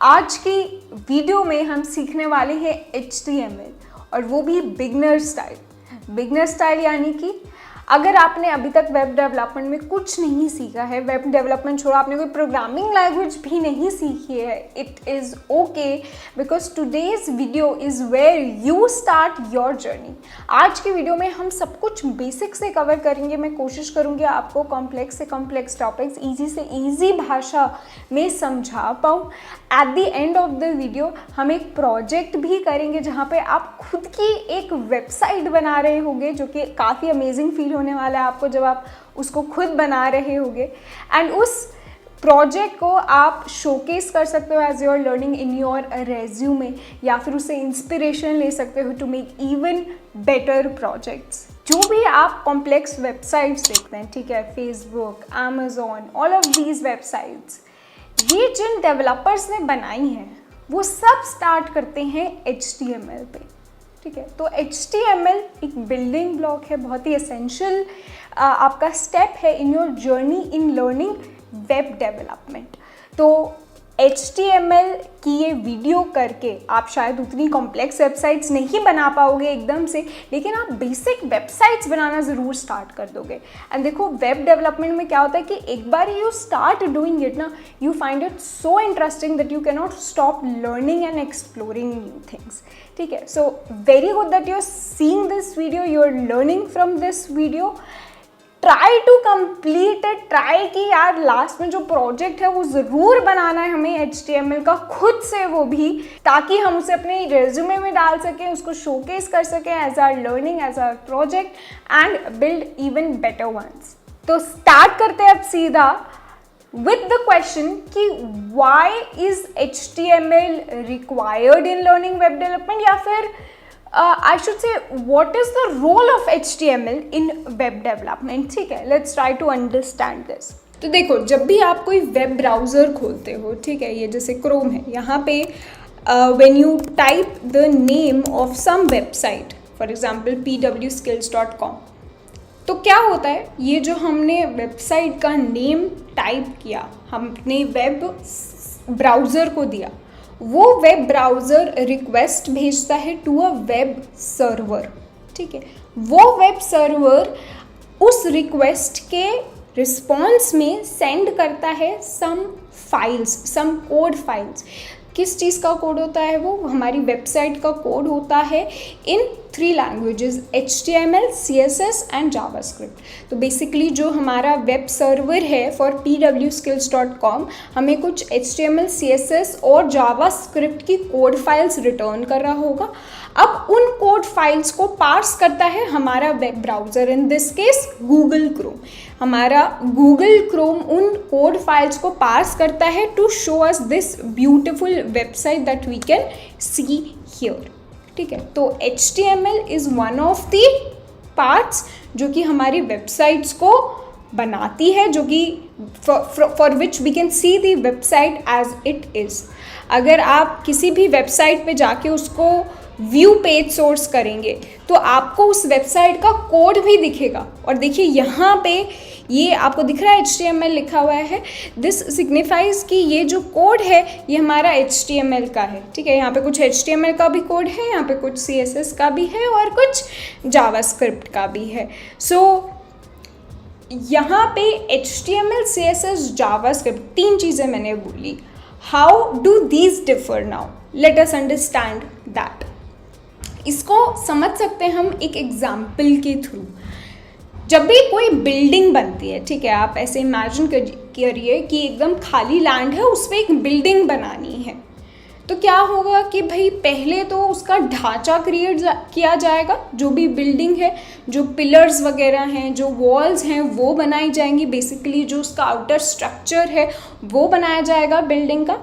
आज की वीडियो में हम सीखने वाले हैं HTML और वो भी बिगनर स्टाइल। बिगनर स्टाइल यानी कि अगर आपने अभी तक वेब डेवलपमेंट में कुछ नहीं सीखा है, वेब डेवलपमेंट छोड़ो आपने कोई प्रोग्रामिंग लैंग्वेज भी नहीं सीखी है, it is okay because today's video is where you start your journey. आज की वीडियो में हम सब कुछ बेसिक से कवर करेंगे। मैं कोशिश करूँगी आपको कॉम्प्लेक्स से कॉम्प्लेक्स टॉपिक्स ईजी से ईजी भाषा में समझा पाऊँ। At the end of the video हम एक प्रोजेक्ट भी करेंगे जहाँ पे आप खुद की एक वेबसाइट बना रहे होंगे, जो कि काफ़ी अमेजिंग फील होने वाला है आपको जब आप उसको खुद बना रहे होंगे। एंड उस प्रोजेक्ट को आप शोकेस कर सकते हो as you are learning in your resume, या फिर उससे इंस्पिरेशन ले सकते हो to make even better projects. जो भी आप कॉम्प्लेक्स वेबसाइट्स देखते हैं, ठीक है, Facebook, Amazon, all of these websites, ये जिन डेवलपर्स ने बनाई हैं वो सब स्टार्ट करते हैं HTML पे, ठीक है। तो HTML एक बिल्डिंग ब्लॉक है, बहुत ही एसेंशियल आपका स्टेप है in your journey in learning web development. तो HTML की ये वीडियो करके आप शायद उतनी कॉम्प्लेक्स वेबसाइट्स नहीं बना पाओगे एकदम से, लेकिन आप बेसिक वेबसाइट्स बनाना ज़रूर स्टार्ट कर दोगे। एंड देखो वेब डेवलपमेंट में क्या होता है कि एक बार यू स्टार्ट डूइंग इट ना, you find it so interesting that you can not stop learning and exploring new things, ठीक है। So very good that you are seeing this video, you are learning from this video. Try to complete it, try कि यार last में जो project है वो ज़रूर बनाना है हमें HTML का खुद से, वो भी ताकि हम उसे अपने रेज्यूमे में डाल सकें, उसको शोकेस कर सकें as are learning, as are project and build even better once. तो स्टार्ट करते हैं अब सीधा with the question कि why is HTML required in learning web development, या फिर I should say what is the role of HTML in web development, ठीक है। Let's try to understand this। तो देखो जब भी आप कोई वेब ब्राउज़र खोलते हो, ठीक है, ये जैसे क्रोम है, यहाँ पे when you type the name of some website, for example pwskills.com, तो क्या होता है, ये जो हमने वेबसाइट का नेम टाइप किया, हमने वेब ब्राउज़र को दिया, वो वेब ब्राउज़र रिक्वेस्ट भेजता है टू अ वेब सर्वर, ठीक है। वो वेब सर्वर उस रिक्वेस्ट के रिस्पॉन्स में सेंड करता है some files, some code files. किस चीज़ का कोड होता है वो? हमारी वेबसाइट का कोड होता है इन 3 languages, HTML, CSS and JavaScript. तो बेसिकली जो हमारा वेब सर्वर है फॉर pwskills.com हमें कुछ HTML, CSS और जावास्क्रिप्ट की कोड फाइल्स रिटर्न कर रहा होगा। अब उन कोड फाइल्स को पार्स करता है हमारा web browser, in this case Google Chrome. हमारा गूगल क्रोम उन कोड फाइल्स को पार्स करता है to show us this beautiful website that we can see here, ठीक है। तो HTML is one of the parts जो कि हमारी वेबसाइट्स को बनाती है, जो कि for which we can see the website as it is. अगर आप किसी भी वेबसाइट पे जाके उसको व्यू पेज सोर्स करेंगे तो आपको उस वेबसाइट का कोड भी दिखेगा। और देखिए यहाँ पे ये आपको दिख रहा है HTML लिखा हुआ है, दिस सिग्निफाइज कि ये जो कोड है ये हमारा HTML का है, ठीक है। यहाँ पे कुछ HTML का भी कोड है, यहाँ पे कुछ CSS का भी है और कुछ जावास्क्रिप्ट का भी है। सो यहाँ पे HTML, CSS, जावास्क्रिप्ट 3 चीज़ें मैंने बोली। How do these differ now? Let us understand that. इसको समझ सकते हैं हम एक एग्जाम्पल के थ्रू। जब भी कोई बिल्डिंग बनती है, ठीक है, आप ऐसे इमेजिन करिए कि एकदम खाली लैंड है, उस पर एक बिल्डिंग बनानी है, तो क्या होगा कि भाई पहले तो उसका ढांचा क्रिएट किया जाएगा, जो भी बिल्डिंग है, जो पिलर्स वगैरह हैं, जो वॉल्स हैं वो बनाई जाएंगी, बेसिकली जो उसका आउटर स्ट्रक्चर है वो बनाया जाएगा बिल्डिंग का।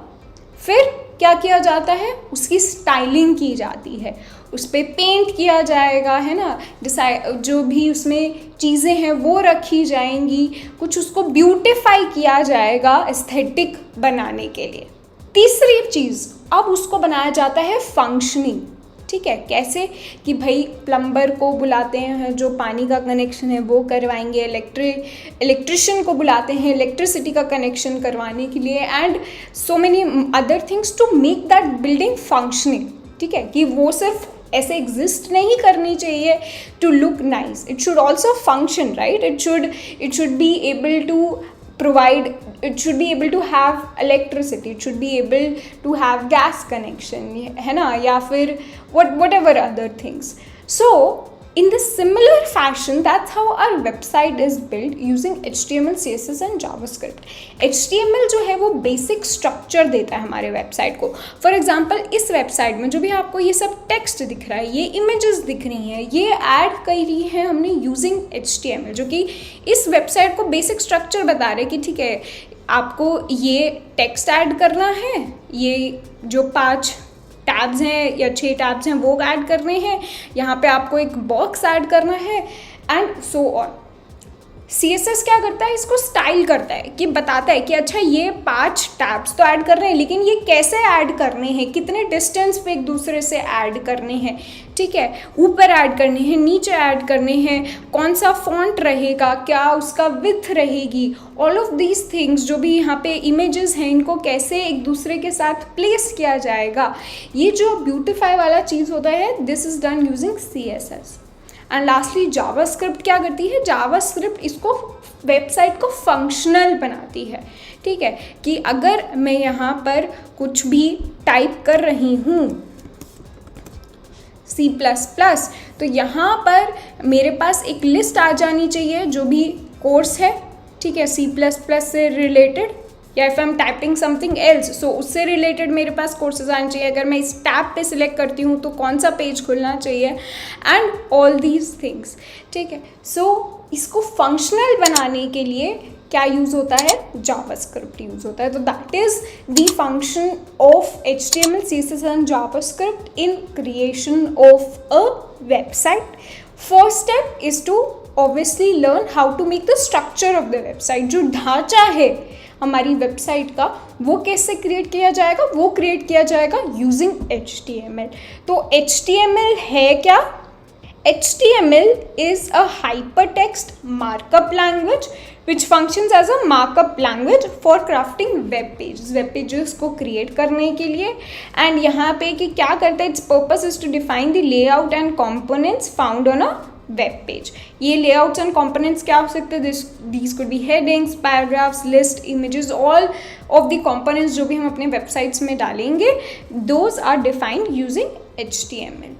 फिर क्या किया जाता है, उसकी स्टाइलिंग की जाती है, उस पर पेंट किया जाएगा, है ना, जो भी उसमें चीज़ें हैं वो रखी जाएंगी, कुछ उसको ब्यूटिफाई किया जाएगा एस्थेटिक बनाने के लिए। तीसरी चीज़, अब उसको बनाया जाता है फंक्शनिंग, ठीक है, कैसे कि भाई प्लम्बर को बुलाते हैं जो पानी का कनेक्शन है वो करवाएंगे, इलेक्ट्रिशियन को बुलाते हैं इलेक्ट्रिसिटी का कनेक्शन करवाने के लिए, and so many other things to make that building functioning. ठीक है, कि वो सिर्फ ऐसे एग्जिस्ट नहीं करनी चाहिए to look nice, it should also function, right? It should be able to provide, it should be able to have electricity, it should be able to have gas connection, है ना, या फिर whatever other things. So in the similar fashion, that's how our website is built using HTML, CSS and JavaScript. HTML जो है वो basic structure देता है हमारे वेबसाइट को. फॉर एग्जाम्पल इस वेबसाइट में जो भी आपको ये सब टेक्स्ट दिख रहा है, ये इमेजेस दिख रही हैं, ये ऐड करी है हमने यूजिंग HTML, जो कि इस वेबसाइट को बेसिक स्ट्रक्चर बता रहे कि ठीक है आपको ये टेक्स्ट ऐड करना है, ये जो 5 टैब्स हैं या 6 टैब्स हैं वो ऐड करने हैं, यहाँ पे आपको एक बॉक्स ऐड करना है एंड सो ऑन. CSS क्या करता है, इसको स्टाइल करता है कि बताता है कि अच्छा ये 5 टैब्स तो ऐड कर रहे हैं, लेकिन ये कैसे ऐड करने हैं, कितने डिस्टेंस पे एक दूसरे से ऐड करने हैं. ठीक है, ऊपर ऐड करने हैं, नीचे ऐड करने हैं, कौन सा फॉन्ट रहेगा, क्या उसका विड्थ रहेगी, ऑल ऑफ दीज थिंग्स जो भी यहाँ पे इमेजेस हैं इनको कैसे एक दूसरे के साथ प्लेस किया जाएगा, ये जो ब्यूटीफाई वाला चीज़ होता है, this is done using CSS. And lastly JavaScript क्या करती है, जावास्क्रिप्ट इसको वेबसाइट को फंक्शनल बनाती है. ठीक है, कि अगर मैं यहाँ पर कुछ भी टाइप कर रही हूँ C++, तो यहाँ पर मेरे पास एक लिस्ट आ जानी चाहिए जो भी कोर्स है, ठीक है, C++ से रिलेटेड, या if I am typing something else so उससे रिलेटेड मेरे पास कोर्सेज आने चाहिए. अगर मैं इस टैब पे सिलेक्ट करती हूँ तो कौन सा पेज खुलना चाहिए, एंड ऑल दीज थिंग्स. ठीक है, सो इसको फंक्शनल बनाने के लिए क्या यूज़ होता है, जावास्क्रिप्ट यूज़ होता है. तो that is the function of HTML, CSS and JavaScript in creation of a website. First step is to obviously learn how to make the structure of the website. जो ढांचा है हमारी website का वो कैसे क्रिएट किया जाएगा, वो क्रिएट किया जाएगा यूजिंग HTML. तो HTML है क्या, HTML is a hypertext markup language which functions as a markup language for crafting web pages. Web pages को create करने के लिए, and यहाँ पे कि क्या करता है, its purpose is to define the layout and components found on a web page. ये लेआउट्स एंड कंपोनेंट्स क्या हो सकते हैं, these could be headings, paragraphs, list, images, all of the components जो भी हम अपने वेबसाइट्स में डालेंगे, those are defined using HTML.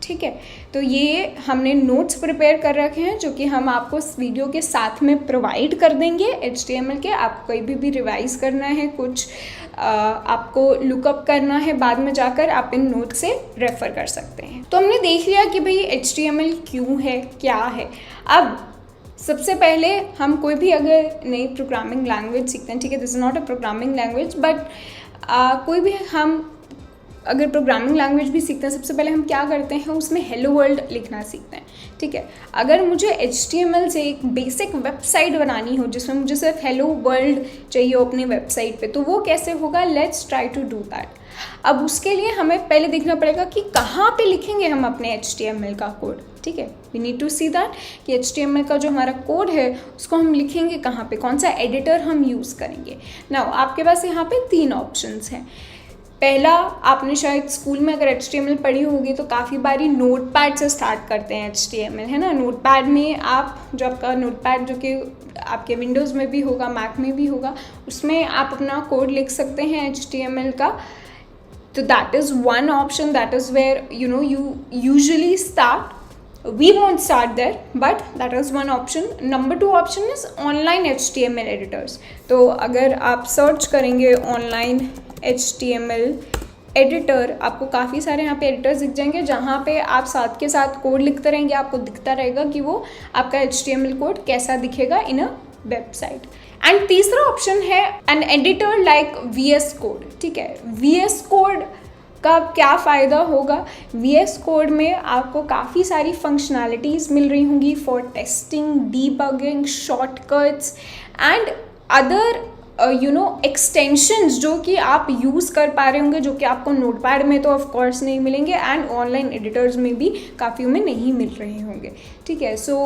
ठीक है, तो ये हमने नोट्स प्रिपेयर कर रखे हैं जो कि हम आपको इस वीडियो के साथ में प्रोवाइड कर देंगे HTML के. आपको कहीं भी रिवाइज करना है, कुछ आपको लुकअप करना है, बाद में जाकर आप इन नोट से रेफ़र कर सकते हैं. तो हमने देख लिया कि भाई HTML क्यों है, क्या है. अब सबसे पहले हम कोई भी अगर नई प्रोग्रामिंग लैंग्वेज सीखते हैं, ठीक है, this is not a programming language, but कोई भी हम अगर प्रोग्रामिंग लैंग्वेज भी सीखते हैं, सबसे पहले हम क्या करते हैं, उसमें हेलो वर्ल्ड लिखना सीखते हैं. ठीक है, अगर मुझे HTML से एक बेसिक वेबसाइट बनानी हो जिसमें मुझे सिर्फ हेलो वर्ल्ड चाहिए हो अपनी वेबसाइट पे, तो वो कैसे होगा, let's try to do that. अब उसके लिए हमें पहले देखना पड़ेगा कि कहाँ पे लिखेंगे हम अपने HTML का कोड. ठीक है, we need to see that कि HTML का जो हमारा कोड है उसको हम लिखेंगे कहाँ पे, कौन सा एडिटर हम यूज़ करेंगे. नाउ आपके पास यहाँ पे 3 ऑप्शंस हैं. पहला, आपने शायद स्कूल में अगर HTML पढ़ी होगी तो काफ़ी बारी नोटपैड से स्टार्ट करते हैं HTML, है ना. नोटपैड में आप जो आपका नोटपैड जो कि आपके विंडोज़ में भी होगा, मैक में भी होगा, उसमें आप अपना कोड लिख सकते हैं HTML का. तो that is one option, that is where you usually start. We won't start there, but that is one option. Number 2 option is online HTML editors. तो अगर आप सर्च करेंगे online HTML एडिटर, आपको काफ़ी सारे यहाँ पे एडिटर्स दिख जाएंगे जहाँ पे आप साथ के साथ कोड लिखते रहेंगे, आपको दिखता रहेगा कि वो आपका HTML कोड कैसा दिखेगा इन अ वेबसाइट. एंड तीसरा ऑप्शन है an editor like VS code. ठीक है, VS कोड का क्या फ़ायदा होगा, VS कोड में आपको काफ़ी सारी फंक्शनैलिटीज़ मिल रही होंगी for testing, debugging, shortcuts and other extensions जो कि आप यूज़ कर पा रहे होंगे, जो कि आपको नोटपैड में तो ऑफ कोर्स नहीं मिलेंगे एंड ऑनलाइन एडिटर्स में भी काफ़ी में नहीं मिल रहे होंगे, ठीक है। सो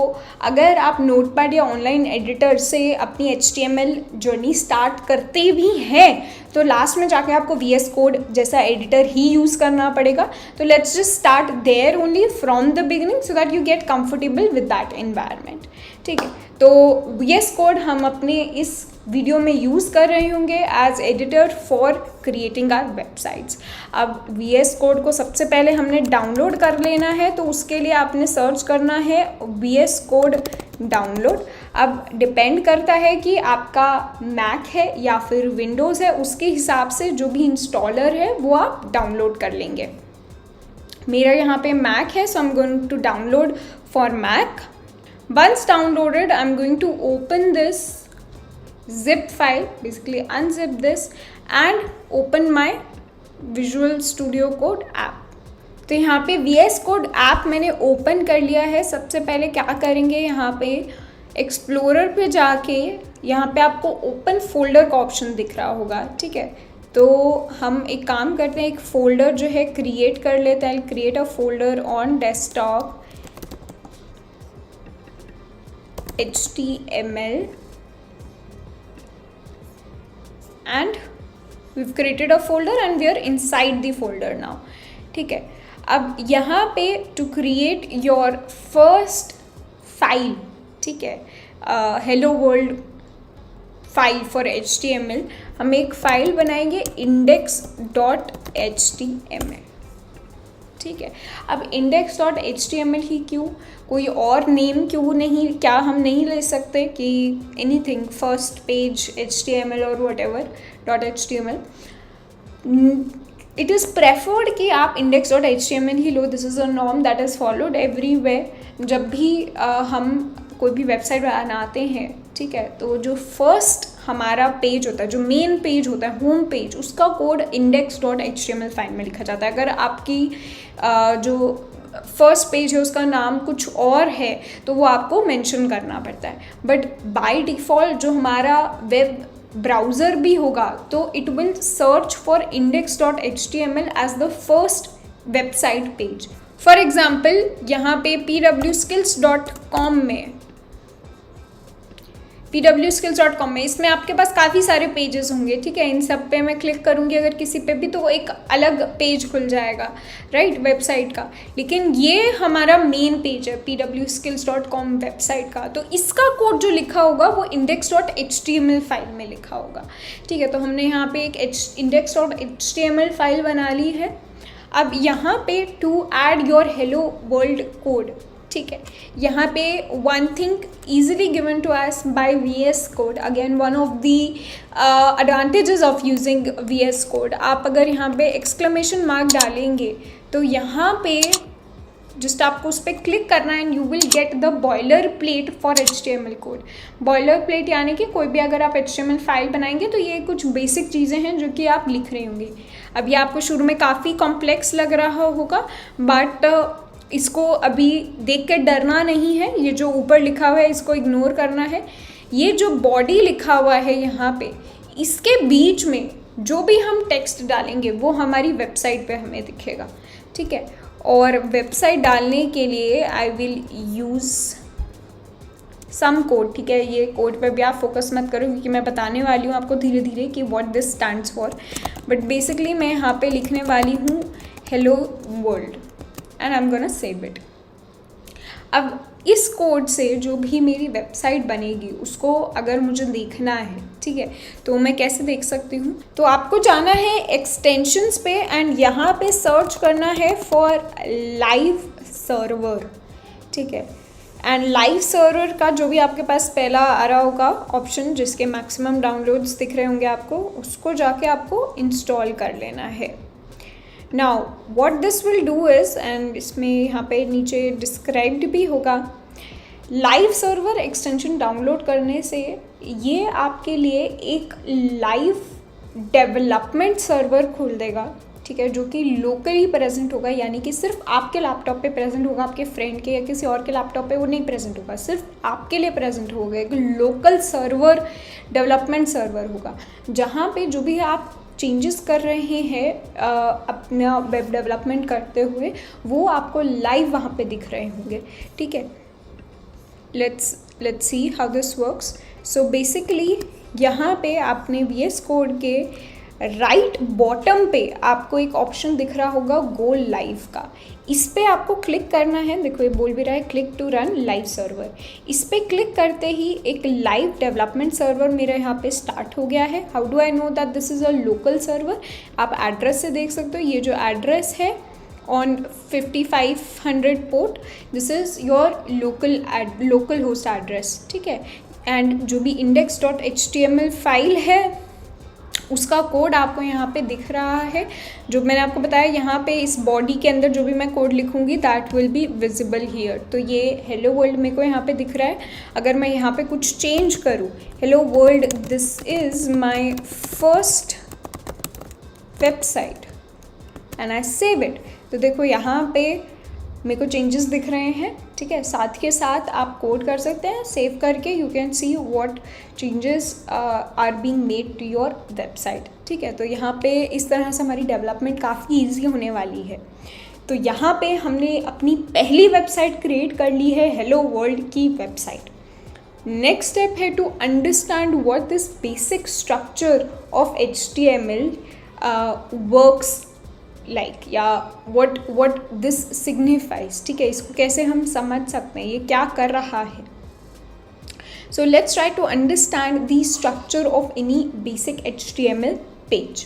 अगर आप नोटपैड या ऑनलाइन एडिटर से अपनी HTML जर्नी स्टार्ट करते भी हैं तो लास्ट में जाके आपको VS कोड जैसा एडिटर ही यूज़ करना पड़ेगा। तो let's just start there only from the beginning so that you get comfortable with that environment, ठीक है। तो VS कोड हम अपने इस वीडियो में यूज़ कर रहे होंगे as editor for creating our websites. अब VS कोड को सबसे पहले हमने डाउनलोड कर लेना है, तो उसके लिए आपने सर्च करना है VS कोड डाउनलोड। अब डिपेंड करता है कि आपका मैक है या फिर विंडोज़ है, उसके हिसाब से जो भी इंस्टॉलर है वो आप डाउनलोड कर लेंगे। मेरा यहाँ पे मैक है, so I am going to download for Mac. Once downloaded, I'm going to open this zip file, basically unzip this and open my Visual Studio Code app. तो यहाँ पे VS Code ऐप मैंने open कर लिया है। सबसे पहले क्या करेंगे, यहाँ पे एक्सप्लोरर पे जाके यहाँ पे आपको ओपन फोल्डर का ऑप्शन दिख रहा होगा, ठीक है। तो हम एक काम करते हैं, एक फ़ोल्डर जो है क्रिएट कर लेते हैं। Create a folder on desktop HTML and we've created a folder and we are inside the folder now, ठीक है। अब यहाँ पे to create your first file, ठीक है, hello world file for HTML, हम एक फ़ाइल बनाएंगे index.html, ठीक है। अब index.html ही क्यों, कोई और नेम क्यों नहीं, क्या हम नहीं ले सकते कि एनीथिंग फर्स्ट पेज HTML और whatever.html। इट इज़ प्रेफर्ड कि आप index.html he low. This is a norm that is followed everywhere. जब भी हम कोई भी वेबसाइट बनाते हैं, ठीक है, तो जो फर्स्ट हमारा पेज होता है, जो मेन पेज होता है, होम पेज, उसका कोड index.html फाइल में लिखा जाता है। अगर आपकी जो फर्स्ट पेज है उसका नाम कुछ और है तो वो आपको मेंशन करना पड़ता है। बट बाय डिफ़ॉल्ट जो हमारा वेब ब्राउज़र भी होगा तो it will search for index.html as the first website page. For example यहाँ पे pwskills.com में pwskills.com में इसमें आपके पास काफ़ी सारे पेजेस होंगे, ठीक है। इन सब पे मैं क्लिक करूँगी अगर किसी पे भी तो एक अलग पेज खुल जाएगा, राइट, वेबसाइट का। लेकिन ये हमारा मेन पेज है pwskills.com वेबसाइट का, तो इसका कोड जो लिखा होगा वो index.html फाइल में लिखा होगा, ठीक है। तो हमने यहाँ पे एक index.html फाइल बना ली है। अब यहाँ पे to add your hello world code, ठीक है, यहाँ पे one thing easily given to us by VS Code, again one of the advantages of using VS Code। आप अगर यहाँ पे exclamation mark डालेंगे तो यहाँ पे जस्ट आपको उस पर क्लिक करना है and you will get the boiler plate for HTML code. Boiler plate यानी कि कोई भी अगर आप HTML फाइल बनाएंगे तो ये कुछ बेसिक चीज़ें हैं जो कि आप लिख रहे होंगे। अब ये आपको शुरू में काफ़ी कॉम्प्लेक्स लग रहा होगा, बट इसको अभी देख के डरना नहीं है। ये जो ऊपर लिखा हुआ है इसको इग्नोर करना है। ये जो बॉडी लिखा हुआ है यहाँ पे, इसके बीच में जो भी हम टेक्स्ट डालेंगे वो हमारी वेबसाइट पे हमें दिखेगा, ठीक है। और वेबसाइट डालने के लिए I will use some code, ठीक है। ये कोड पे भी आप फोकस मत करो क्योंकि मैं बताने वाली हूँ आपको धीरे धीरे कि what this stands for. But basically मैं यहाँ पे लिखने वाली हूँ hello world and I am gonna save it. अब इस कोड से जो भी मेरी वेबसाइट बनेगी उसको अगर मुझे देखना है, ठीक है, तो मैं कैसे देख सकती हूँ? तो आपको जाना है एक्सटेंशंस पे एंड यहाँ पे सर्च करना है फॉर लाइव सर्वर, ठीक है। एंड लाइव सर्वर का जो भी आपके पास पहला आ रहा होगा ऑप्शन जिसके मैक्सिमम डाउनलोड्स दिख रहे होंगे आपको, उसको जाके आपको इंस्टॉल कर लेना है। Now what this will do is, and इसमें यहाँ पे नीचे डिस्क्राइब्ड भी होगा, लाइव सर्वर एक्सटेंशन डाउनलोड करने से ये आपके लिए एक लाइव डेवलपमेंट सर्वर खोल देगा, ठीक है, जो कि लोकली प्रेजेंट होगा, यानी कि सिर्फ आपके लैपटॉप पे प्रेजेंट होगा, आपके फ्रेंड के या किसी और के लैपटॉप पे वो नहीं प्रेजेंट होगा, सिर्फ आपके लिए प्रेजेंट होगा। एक लोकल सर्वर, डेवलपमेंट सर्वर होगा, जहाँ पे जो भी आप चेंजेस कर रहे हैं अपना वेब डेवलपमेंट करते हुए, वो आपको लाइव वहाँ पे दिख रहे होंगे। ठीक है, let's see how this works. So basically यहाँ पे आपने VS कोड के राइट बॉटम पे आपको एक ऑप्शन दिख रहा होगा गो लाइव का। इस पे आपको क्लिक करना है। देखो ये बोल भी रहा है click to run live server. इस पे क्लिक करते ही एक लाइव डेवलपमेंट सर्वर मेरे यहाँ पे स्टार्ट हो गया है। How do I know that this is a local server? आप एड्रेस से देख सकते हो। ये जो एड्रेस है on 5500 port, this is your local host address. ठीक है, एंड जो भी index.html फाइल है उसका कोड आपको यहाँ पे दिख रहा है। जो मैंने आपको बताया यहाँ पे इस बॉडी के अंदर जो भी मैं कोड लिखूँगी that will be visible here. तो ये हेलो वर्ल्ड मेरे को यहाँ पे दिख रहा है। अगर मैं यहाँ पे कुछ चेंज करूँ, hello world this is my first website and I save it, तो देखो यहाँ पे मेरे को चेंजेस दिख रहे हैं। ठीक है, साथ के साथ आप कोड कर सकते हैं, सेव करके you can see what changes are being made to your website. ठीक है, तो यहाँ पे इस तरह से हमारी डेवलपमेंट काफ़ी इजी होने वाली है। तो यहाँ पे हमने अपनी पहली वेबसाइट क्रिएट कर ली है, हेलो वर्ल्ड की वेबसाइट। नेक्स्ट स्टेप है to understand what this basic structure of HTML works like, या what this signifies। ठीक है, इसको कैसे हम समझ सकते हैं, ये क्या कर रहा है। So let's try to understand the structure of any basic HTML page.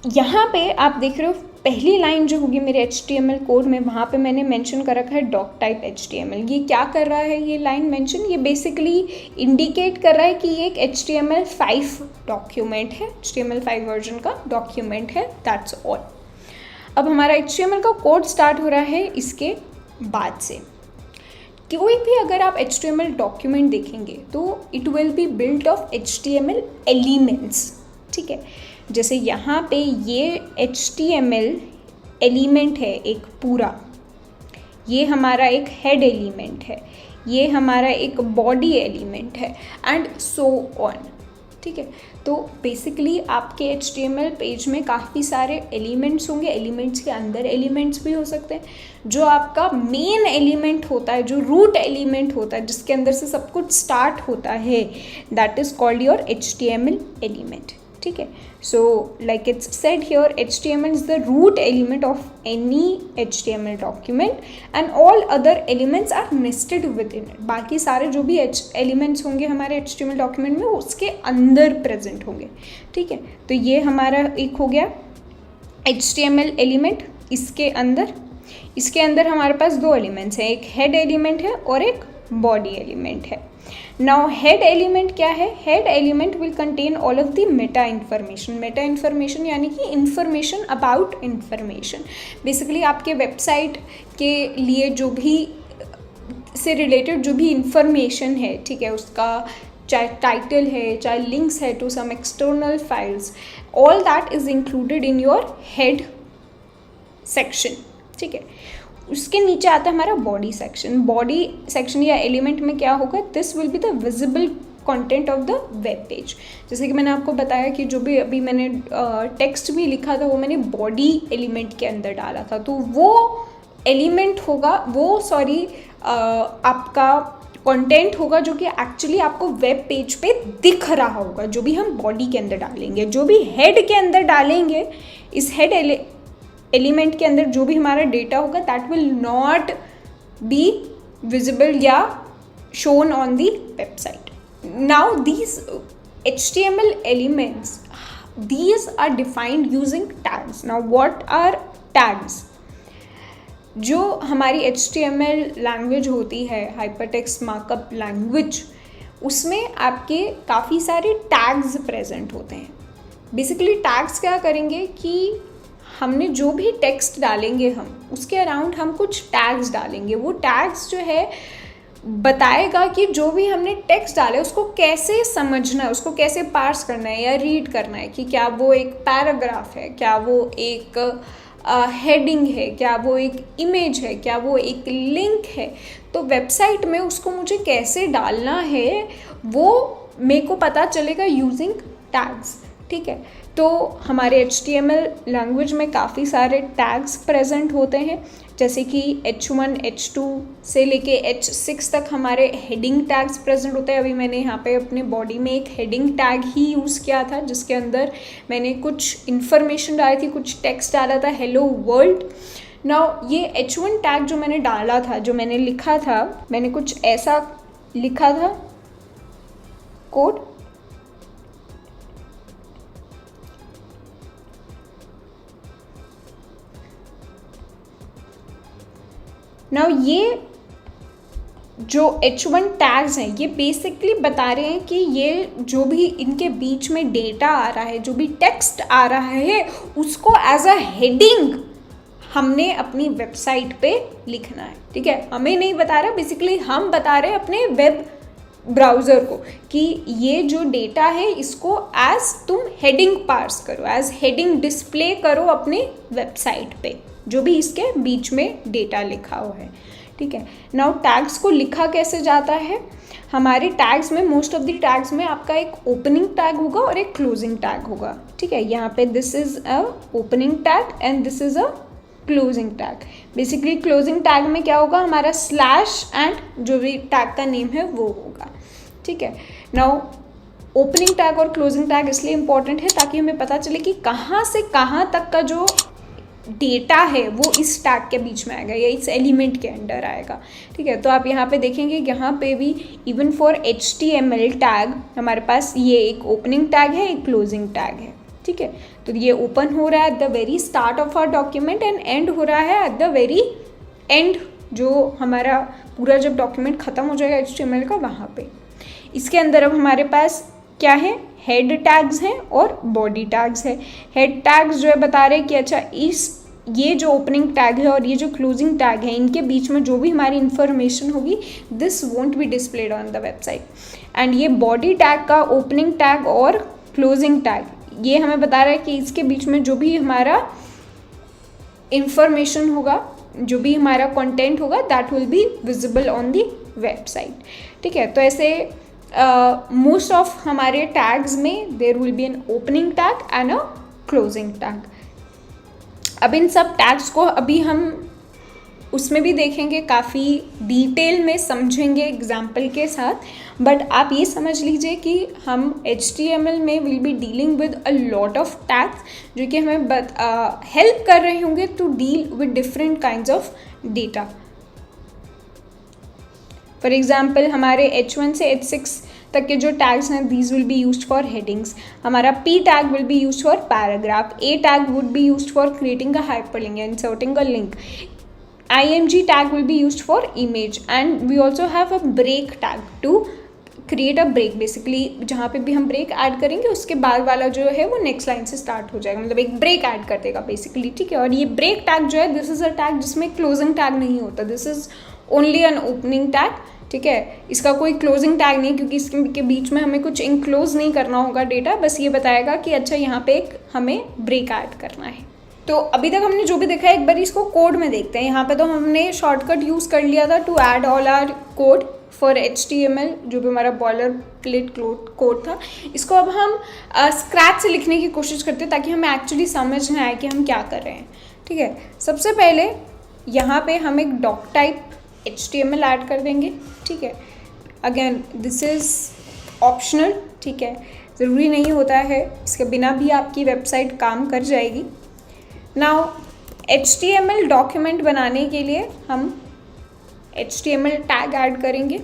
यहाँ पे आप देख रहे हो पहली लाइन जो होगी मेरे HTML कोड में, वहाँ पे मैंने मेंशन कर रखा है डॉक टाइप HTML। ये क्या कर रहा है ये लाइन मेंशन? ये बेसिकली इंडिकेट कर रहा है कि ये एक HTML5 डॉक्यूमेंट है, HTML5 वर्जन का डॉक्यूमेंट है, दैट्स ऑल। अब हमारा HTML का कोड स्टार्ट हो रहा है इसके बाद से। कोई भी अगर आप HTML डॉक्यूमेंट देखेंगे तो it will be built of HTML elements. ठीक है, जैसे यहाँ पे ये HTML एलिमेंट है एक पूरा, ये हमारा एक हेड एलिमेंट है, ये हमारा एक बॉडी एलिमेंट है, एंड सो ऑन। ठीक है, तो बेसिकली आपके HTML पेज में काफ़ी सारे एलिमेंट्स होंगे, एलिमेंट्स के अंदर एलिमेंट्स भी हो सकते हैं। जो आपका मेन एलिमेंट होता है, जो रूट एलिमेंट होता है, जिसके अंदर से सब कुछ स्टार्ट होता है, that is called your HTML element. ठीक है, so like it's said here, HTML is the root element of any HTML document and all other elements are nested within it. बाकी सारे जो भी एलिमेंट्स होंगे हमारे HTML डॉक्यूमेंट में, वो उसके अंदर प्रेजेंट होंगे। ठीक है, तो ये हमारा एक हो गया HTML एलिमेंट। इसके अंदर हमारे पास दो एलिमेंट्स हैं, एक हेड एलिमेंट है और एक बॉडी एलिमेंट है। नाउ हेड एलिमेंट क्या है? Head element will contain all of the Meta information. Meta information यानी कि इंफॉर्मेशन अबाउट इन्फॉर्मेशन। बेसिकली आपके वेबसाइट के लिए जो भी से रिलेटेड जो भी इंफॉर्मेशन है, ठीक है, उसका चाहे टाइटल है, चाहे लिंक्स है to some external files, all that is included in your head section. ठीक है, उसके नीचे आता है हमारा बॉडी सेक्शन। बॉडी सेक्शन या एलिमेंट में क्या होगा? This will be the visible content of the web page. जैसे कि मैंने आपको बताया कि जो भी अभी मैंने टेक्स्ट भी लिखा था वो मैंने बॉडी एलिमेंट के अंदर डाला था, तो वो एलिमेंट होगा, आपका कंटेंट होगा जो कि एक्चुअली आपको वेब पेज पे दिख रहा होगा, जो भी हम बॉडी के अंदर डालेंगे। जो भी हेड के अंदर डालेंगे, इस हेड एलिमेंट के अंदर जो भी हमारा डेटा होगा, that will not be visible या shown on the website. Now these HTML elements, these are defined using tags. Now what are tags? जो हमारी HTML लैंग्वेज होती है, हाइपरटेक्स्ट मार्कअप लैंग्वेज, उसमें आपके काफ़ी सारे टैग्स प्रेजेंट होते हैं। बेसिकली टैग्स क्या करेंगे कि हमने जो भी टेक्स्ट डालेंगे हम उसके अराउंड हम कुछ टैग्स डालेंगे। वो टैग्स जो है बताएगा कि जो भी हमने टेक्स्ट डाला है उसको कैसे समझना है, उसको कैसे पार्स करना है या रीड करना है, कि क्या वो एक पैराग्राफ है, क्या वो एक हेडिंग है, क्या वो एक इमेज है, क्या वो एक लिंक है। तो वेबसाइट में उसको मुझे कैसे डालना है वो मेरे को पता चलेगा यूजिंग टैग्स, ठीक है। तो हमारे HTML लैंग्वेज में काफ़ी सारे टैग्स प्रेजेंट होते हैं, जैसे कि H1, H2 से लेके H6 तक हमारे हेडिंग टैग्स प्रेजेंट होते हैं। अभी मैंने यहाँ पे अपने बॉडी में एक हेडिंग टैग ही यूज़ किया था, जिसके अंदर मैंने कुछ इन्फॉर्मेशन डाली थी, कुछ टेक्स्ट डाला था, हेलो वर्ल्ड। नाउ ये H1 टैग जो मैंने डाला था, जो मैंने लिखा था, मैंने कुछ ऐसा लिखा था कोड, नाउ ये जो H1 टैग्स हैं ये बेसिकली बता रहे हैं कि ये जो भी इनके बीच में डेटा आ रहा है, जो भी टेक्स्ट आ रहा है, उसको एज अ हेडिंग हमने अपनी वेबसाइट पे लिखना है, ठीक है। हमें नहीं बता रहा, बेसिकली हम बता रहे हैं अपने वेब ब्राउज़र को कि ये जो डेटा है इसको एज तुम हेडिंग पार्स करो, एज हेडिंग डिस्प्ले करो अपने वेबसाइट पे, जो भी इसके बीच में डेटा लिखा हुआ है, ठीक है। नाउ टैग्स को लिखा कैसे जाता है, हमारे टैग्स में मोस्ट ऑफ द टैग्स में आपका एक ओपनिंग टैग होगा और एक क्लोजिंग टैग होगा, ठीक है। यहाँ पे this is a opening tag and this is a closing tag. Basically closing tag में क्या होगा, हमारा स्लैश एंड जो भी टैग का नेम है वो होगा, ठीक है। नाउ ओपनिंग टैग और क्लोजिंग टैग इसलिए इंपॉर्टेंट है ताकि हमें पता चले कि कहाँ से कहाँ तक का जो डेटा है वो इस टैग के बीच में आएगा या इस एलिमेंट के अंडर आएगा, ठीक है। तो आप यहाँ पे देखेंगे, यहाँ पे भी इवन फॉर HTML टैग हमारे पास ये एक ओपनिंग टैग है, एक क्लोजिंग टैग है, ठीक है। तो ये ओपन हो रहा है at the very start of our document and end हो रहा है एट द वेरी एंड, जो हमारा पूरा जब डॉक्यूमेंट ख़त्म हो जाएगा HTML का वहाँ पे। इसके अंदर अब हमारे पास क्या है, हेड टैग्स हैं और बॉडी टैग्स है। हेड टैग्स जो है बता रहे हैं कि अच्छा ये जो ओपनिंग टैग है और ये जो क्लोजिंग टैग है, इनके बीच में जो भी हमारी इंफॉर्मेशन होगी this won't be displayed on the website. And ये बॉडी टैग का ओपनिंग टैग और क्लोजिंग टैग ये हमें बता रहा है कि इसके बीच में जो भी हमारा इंफॉर्मेशन होगा, जो भी हमारा कंटेंट होगा, that will be visible on the website, ठीक है। तो ऐसे मोस्ट ऑफ हमारे टैग्स में there will be an opening tag and a closing tag. अब इन सब टैग्स को अभी हम उसमें भी देखेंगे, काफ़ी डिटेल में समझेंगे एग्जाम्पल के साथ, बट आप ये समझ लीजिए कि हम HTML में will be dealing with a lot of tags जो कि हमें हेल्प कर रहे होंगे to deal with different kinds of data. For example हमारे H1 से H6 तक के जो टैग्स हैं these will be used for headings. हमारा P tag will be used for paragraph, A tag would be used for creating a hyperlink, inserting a link, IMG tag will be used for image, and we also have a break tag to create a break। Basically जहाँ पे भी हम break add करेंगे उसके बाद वाला जो है वो नेक्स्ट लाइन से स्टार्ट हो जाएगा, मतलब एक ब्रेक ऐड कर देगा बेसिकली, ठीक है। और ये ब्रेक टैग जो है दिस इज अ टैग जिसमें क्लोजिंग टैग नहीं होता, this is only an opening tag, ठीक है। इसका कोई क्लोजिंग टैग नहीं, क्योंकि इसके बीच में हमें कुछ इनक्लोज नहीं करना होगा डेटा, बस ये बताएगा कि अच्छा यहाँ पे एक हमें ब्रेक ऐड करना है। तो अभी तक हमने जो भी देखा है एक बार इसको कोड में देखते हैं। यहाँ पे तो हमने शॉर्टकट यूज़ कर लिया था to add all our code for HTML, जो भी हमारा बॉयलर प्लेट कोड था। इसको अब हम स्क्रैच से लिखने की कोशिश करते हैं ताकि हमें एक्चुअली समझ में आए कि हम क्या कर रहे हैं, ठीक है। सबसे पहले यहाँ पे हम एक डॉक टाइप HTML ऐड कर देंगे, ठीक है। अगेन दिस इज़ ऑप्शनल, ठीक है, ज़रूरी नहीं होता है, इसके बिना भी आपकी वेबसाइट काम कर जाएगी। नाउ HTML डॉक्यूमेंट बनाने के लिए हम HTML टैग ऐड करेंगे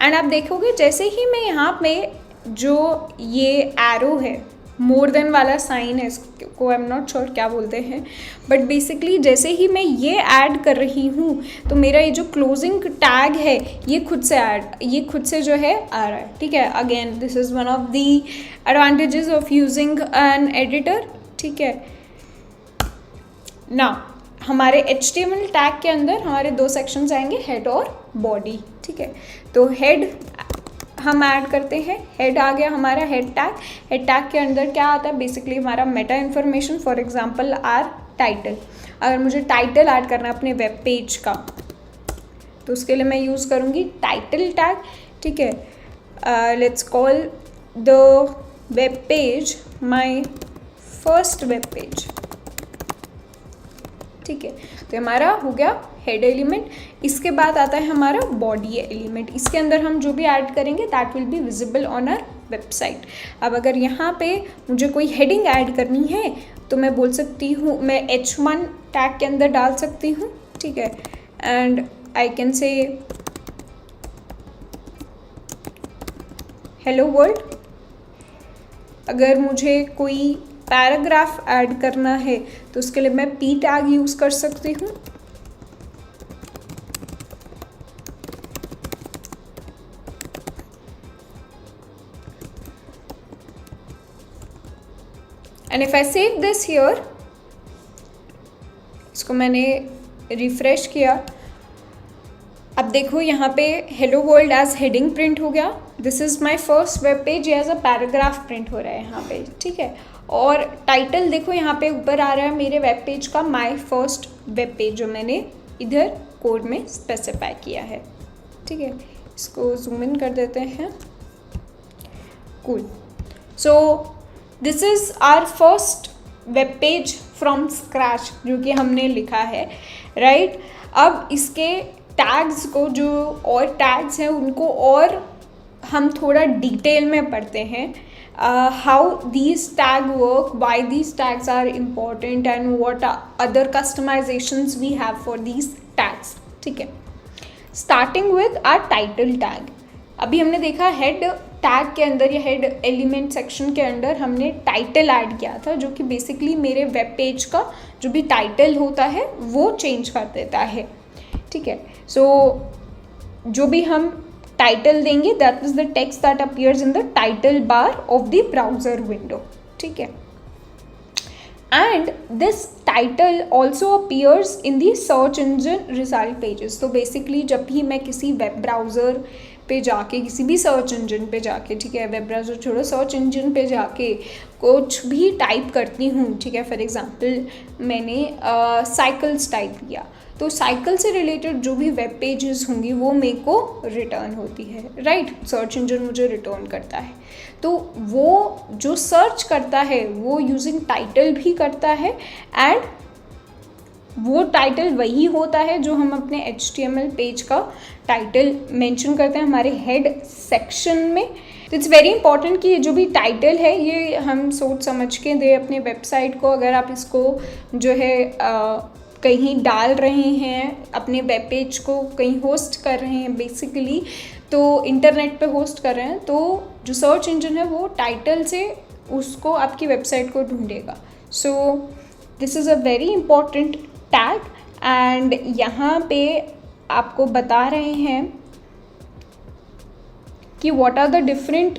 एंड आप देखोगे जैसे ही मैं यहाँ पे जो ये एरो है, मोर देन वाला साइन है, इसको आई एम नॉट श्योर क्या बोलते हैं, बट बेसिकली जैसे ही मैं ये ऐड कर रही हूँ तो मेरा ये जो क्लोजिंग टैग है ये खुद से जो है आ रहा है, ठीक है। Again this is one of the advantages of using an editor, ठीक है ना। हमारे HTML टैग के अंदर हमारे दो सेक्शंस आएंगे, हेड और बॉडी, ठीक है। तो हेड हम ऐड करते हैं, हेड आ गया हमारा हेड टैग। हेड टैग के अंदर क्या आता है, बेसिकली हमारा meta information, for example our title. अगर मुझे टाइटल ऐड करना है अपने वेब पेज का, तो उसके लिए मैं यूज़ करूँगी टाइटल टैग, ठीक है। Let's call the web page my first web page, ठीक है। तो हमारा हो गया हेड एलिमेंट। इसके बाद आता है हमारा बॉडी एलिमेंट। इसके अंदर हम जो भी ऐड करेंगे that will be visible on our website. अब अगर यहाँ पे मुझे कोई हेडिंग ऐड करनी है तो मैं बोल सकती हूँ, मैं H1 टैग के अंदर डाल सकती हूँ, ठीक है। And I can say hello world. अगर मुझे कोई पैराग्राफ ऐड करना है तो उसके लिए मैं P टैग यूज़ कर सकती हूँ। And if I save this here, इसको मैंने रिफ्रेश किया, अब देखो यहाँ पे hello world as heading print हो गया। This is my first web page, as a paragraph print हो रहा है यहाँ पे, ठीक है। और टाइटल देखो यहाँ पे ऊपर आ रहा है मेरे वेब पेज का, माय फर्स्ट वेब पेज, जो मैंने इधर कोड में स्पेसिफाई किया है, ठीक है। इसको जूम इन कर देते हैं, cool. So this is our first web page from scratch जो कि हमने लिखा है, राइट। अब इसके टैग्स को, जो और टैग्स हैं उनको और हम थोड़ा डिटेल में पढ़ते हैं। How these tag work, why these tags are important and what other customizations we have for these tags, ठीक है। Starting with our title tag. अभी हमने देखा हेड टैग के अंदर या हेड एलिमेंट सेक्शन के अंदर हमने टाइटल ऐड किया था, जो कि बेसिकली मेरे वेब पेज का जो भी टाइटल होता है वो चेंज कर देता है, ठीक है। सो जो भी हम टाइटल देंगे that is the text that appears in the title bar of the browser window, ठीक है। And this title also appears in the search engine result pages. तो बेसिकली जब भी मैं किसी वेब ब्राउज़र पे जाके, किसी भी सर्च इंजन पे जाके, ठीक है, वेब ब्राउज़र छोड़ो, सर्च इंजन पे जाके कुछ भी टाइप करती हूँ, ठीक है। फॉर एग्जांपल मैंने साइकिल्स टाइप किया, तो साइकिल से रिलेटेड जो भी वेब पेजेस होंगी वो मेरे को रिटर्न होती है, राइट। सर्च इंजन मुझे रिटर्न करता है, तो वो जो सर्च करता है वो यूजिंग टाइटल भी करता है, एंड वो टाइटल वही होता है जो हम अपने HTML पेज का टाइटल मेंशन करते हैं हमारे हेड सेक्शन में। तो इट्स वेरी इंपॉर्टेंट कि ये जो भी टाइटल है ये हम सोच समझ के दें अपने वेबसाइट को। अगर आप इसको जो है कहीं डाल रहे हैं, अपने वेब पेज को कहीं होस्ट कर रहे हैं बेसिकली, तो इंटरनेट पे होस्ट कर रहे हैं, तो जो सर्च इंजन है वो टाइटल से उसको आपकी वेबसाइट को ढूंढेगा। So this is a very important tag, and यहाँ पे आपको बता रहे हैं कि what are the different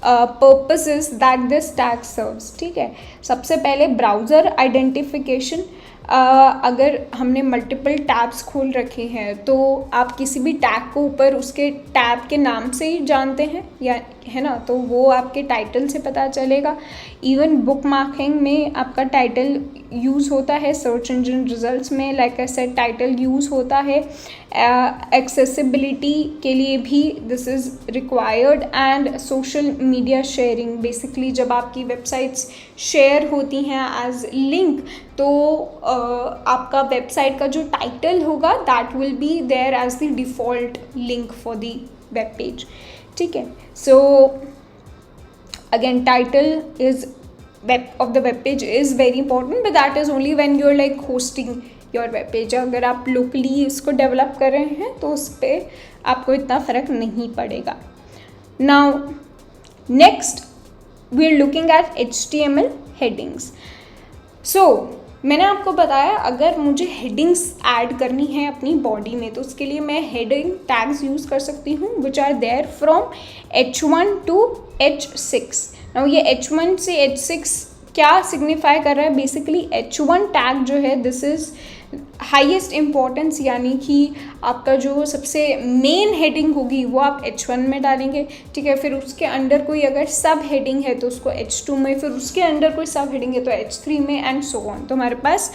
purposes that this tag serves, ठीक है। सबसे पहले ब्राउज़र आइडेंटिफिकेशन। अगर हमने मल्टीपल टैब्स खोल रखे हैं तो आप किसी भी टैग को ऊपर उसके टैब के नाम से ही जानते हैं, या है ना, तो वो आपके टाइटल से पता चलेगा। इवन बुक मार्किंग में आपका टाइटल यूज़ होता है, सर्च इंजन रिजल्ट्स में like I said title use होता है। एक्सेसिबिलिटी के लिए भी this is required, and social media sharing, basically जब आपकी वेबसाइट्स शेयर होती हैं एज लिंक, तो आपका वेबसाइट का जो टाइटल होगा that will be there as the default link for the web page, ठीक है। So again title is of the web page is very important, but that is only when you're like hosting your web page. अगर आप locally इसको develop कर रहे हैं तो उस पर आपको इतना फ़र्क नहीं पड़ेगा। Now next we are looking at HTML headings. So मैंने आपको बताया अगर मुझे हेडिंग्स ऐड करनी है अपनी बॉडी में तो उसके लिए मैं हेडिंग टैग्स यूज़ कर सकती हूँ which are there from H1 to H6. Now ये H1 से H6 क्या सिग्निफाई कर रहा है? बेसिकली H1 टैग जो है दिस इज़ हाईएस्ट इम्पॉर्टेंस यानी कि आपका जो सबसे मेन हेडिंग होगी वो आप H1 में डालेंगे, ठीक है। फिर उसके अंडर कोई अगर सब हेडिंग है तो उसको H2 में, फिर उसके अंडर कोई सब हेडिंग है तो H3 में, एंड सो ऑन। तो हमारे पास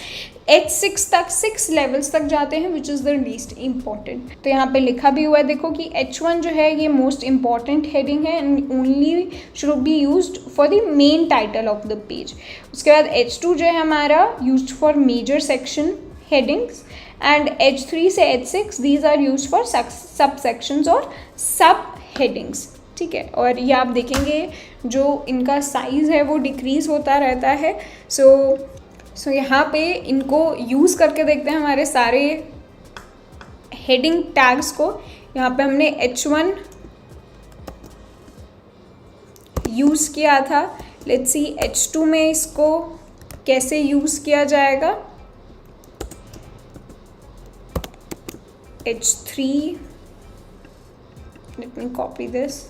H6 तक 6 लेवल्स तक जाते हैं, which is the least important. तो यहाँ पे लिखा भी हुआ है देखो कि H1 जो है ये मोस्ट इम्पॉर्टेंट हेडिंग है and only should be used for the main title of the page. उसके बाद H2 जो है हमारा used for major section headings, and H3 से H6 these are used for subsections और सब हेडिंग्स, ठीक है। और ये आप देखेंगे जो इनका साइज़ है वो डिक्रीज़ होता रहता है। सो यहाँ पे इनको यूज़ करके देखते हैं हमारे सारे हेडिंग टैग्स को। यहाँ पे हमने H1 यूज़ किया था, लेट्स सी H2 में इसको कैसे यूज़ किया जाएगा। H3, let me copy this.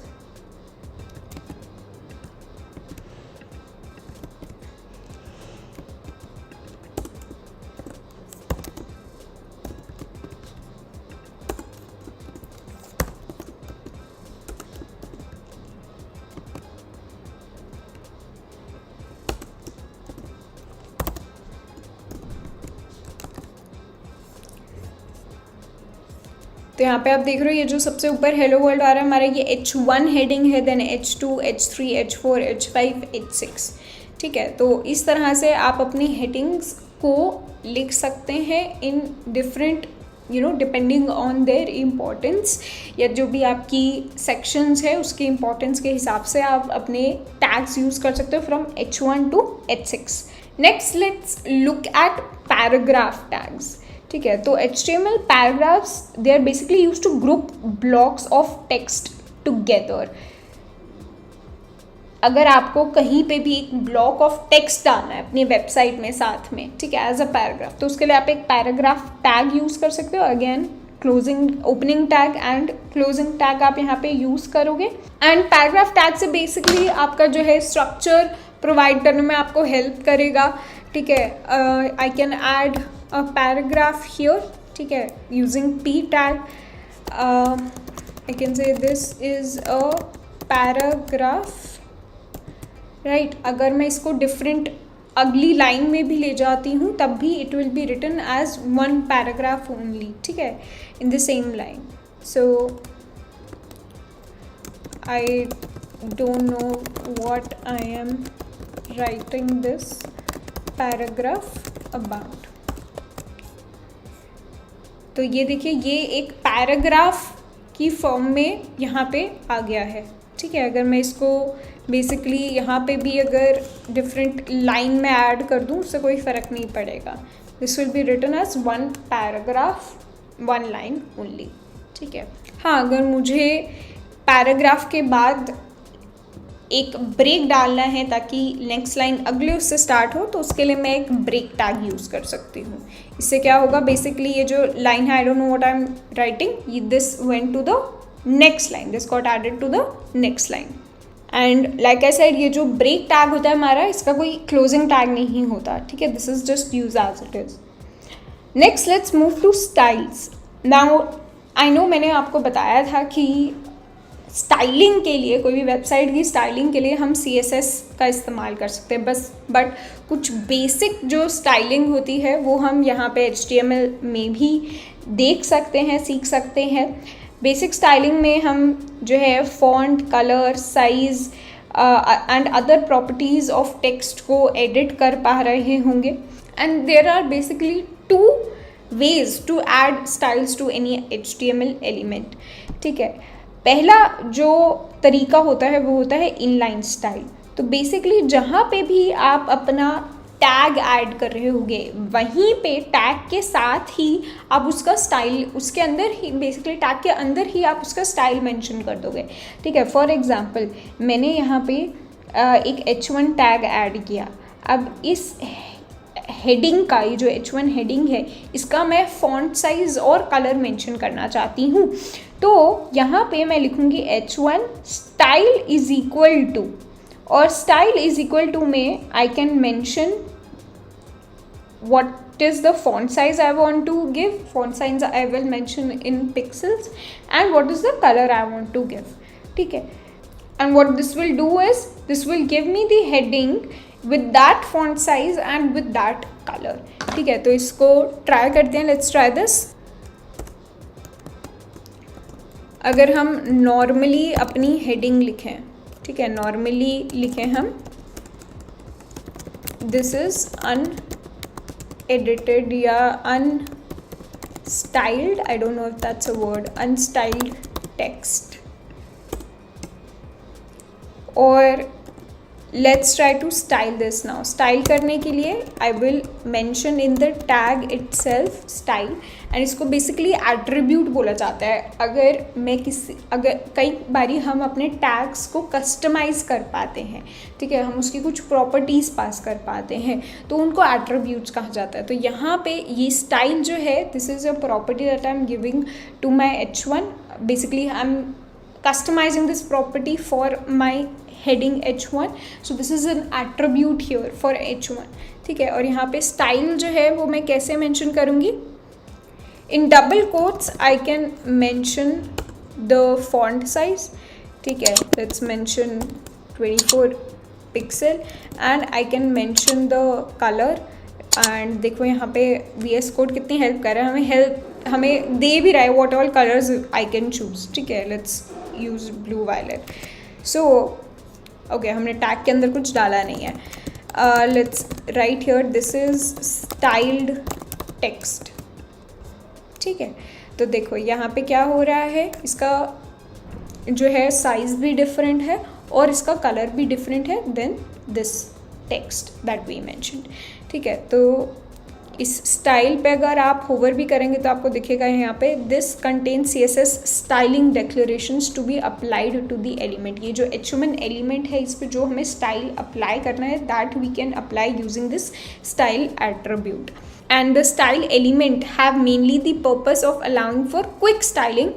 तो यहाँ पे आप देख रहे हो ये जो सबसे ऊपर हेलो वर्ल्ड आ रहा है हमारा, ये H1 हेडिंग है, then H2, H3, H4, H5, H6, ठीक है। तो इस तरह से आप अपनी हेडिंग्स को लिख सकते हैं in different depending on their importance, या जो भी आपकी सेक्शंस है उसके इम्पोर्टेंस के हिसाब से आप अपने टैग्स यूज़ कर सकते हो from H1 to H6। Next let's look at paragraph tags, ठीक है। तो HTML paragraphs they are basically use to group blocks of text together. अगर आपको कहीं पे भी एक ब्लॉक ऑफ टेक्स्ट डालना है अपनी वेबसाइट में साथ में, ठीक है, एज अ पैराग्राफ, तो उसके लिए आप एक पैराग्राफ टैग यूज़ कर सकते हो। Again closing opening tag and closing tag आप यहाँ पे यूज़ करोगे, एंड पैराग्राफ टैग से बेसिकली आपका जो है स्ट्रक्चर प्रोवाइड करने में आपको हेल्प करेगा, ठीक है। I can add a paragraph here, ठीक है, using p tag. I can say this is a paragraph, right? अगर मैं इसको डिफरेंट अगली लाइन में भी ले जाती हूँ तब भी it will be written as one paragraph only, ठीक है, in the same line. So I don't know what I am writing this paragraph about. तो ये देखिए ये एक पैराग्राफ की फॉर्म में यहाँ पे आ गया है, ठीक है। अगर मैं इसको बेसिकली यहाँ पे भी अगर डिफरेंट लाइन में ऐड कर दूँ उससे कोई फ़र्क नहीं पड़ेगा। This will be written as one paragraph, one line only, ठीक है। हाँ, अगर मुझे पैराग्राफ के बाद एक ब्रेक डालना है ताकि नेक्स्ट लाइन अगले उससे स्टार्ट हो, तो उसके लिए मैं एक ब्रेक टैग यूज़ कर सकती हूँ। इससे क्या होगा, बेसिकली ये जो लाइन है, I don't know what I am writing, this went to the next line, this got added to the next line. And like I said, ये जो ब्रेक टैग होता है हमारा, इसका कोई क्लोजिंग टैग नहीं होता, ठीक है। This is just use as it is. Next let's move to styles. Now I know मैंने आपको बताया था कि स्टाइलिंग के लिए, कोई भी वेबसाइट की स्टाइलिंग के लिए हम CSS का इस्तेमाल कर सकते हैं बस, बट कुछ बेसिक जो स्टाइलिंग होती है वो हम यहाँ पे HTML में भी देख सकते हैं, सीख सकते हैं। बेसिक स्टाइलिंग में हम जो है font, colour, size and other properties of text को एडिट कर पा रहे होंगे, and there are basically 2 ways to add styles to any HTML element, ठीक है। पहला जो तरीका होता है वो होता है इनलाइन स्टाइल। तो बेसिकली जहाँ पे भी आप अपना टैग ऐड कर रहे होंगे वहीं पे टैग के साथ ही आप उसका स्टाइल, उसके अंदर ही बेसिकली टैग के अंदर ही आप उसका स्टाइल मेंशन कर दोगे, ठीक है। फॉर एग्जांपल मैंने यहाँ पे एक H1 टैग ऐड किया। अब इस हेडिंग का, ये जो H1 हेडिंग है, इसका मैं फॉन्ट साइज़ और कलर मेंशन करना चाहती हूँ, तो यहाँ पे मैं लिखूँगी H1 style is equal to, और स्टाइल इज इक्वल टू में I can mention what what is the font size I want to give, font size I will mention in pixels, and what is the color I want to give. ठीक है, and what this will do is this will give me the heading with that font size and with that color. ठीक है, तो इसको try करते हैं. Let's try this. अगर हम नॉर्मली अपनी हेडिंग लिखें, ठीक है, नॉर्मली लिखें हम दिस इज अनएडिटेड या unstyled, I don't know if that's a word, unstyled text, और let's try to style this now. Style करने के लिए I will mention in the tag itself style, and इसको बेसिकली एट्रीब्यूट बोला जाता है. अगर कई बारी हम अपने टैग्स को कस्टमाइज कर पाते हैं, ठीक है, हम उसकी कुछ प्रॉपर्टीज़ पास कर पाते हैं, तो उनको एट्रीब्यूट्स कहा जाता है. तो यहाँ पे ये स्टाइल जो है, this is a property that I am giving to my H1. Basically I am customizing this property for my heading H1, so this is an attribute here for H1. ठीक है, और यहाँ पे स्टाइल जो है वो मैं कैसे मेंशन करूँगी? In double quotes I can mention the font size. ठीक है, let's mention 24 pixel, and I can mention the colour. And देखो यहाँ पे VS कोड कितनी हेल्प कर रहा है, हमें दे भी रहा है what all colours I can choose. ठीक है, let's use blue violet. So okay, हमने टैग के अंदर कुछ डाला नहीं है. Let's write here this is styled text. ठीक है, तो देखो यहाँ पे क्या हो रहा है, इसका जो है साइज भी डिफरेंट है और इसका कलर भी डिफरेंट है then this text that we mentioned. ठीक है, तो इस स्टाइल पे अगर आप होवर भी करेंगे तो आपको दिखेगा यहाँ पे this content CSS styling declarations to be applied to the element. ये जो H1 एलिमेंट है, इस पे जो हमें स्टाइल अप्लाई करना है, that we can apply using this style attribute. And the style element have mainly the purpose of allowing for quick styling,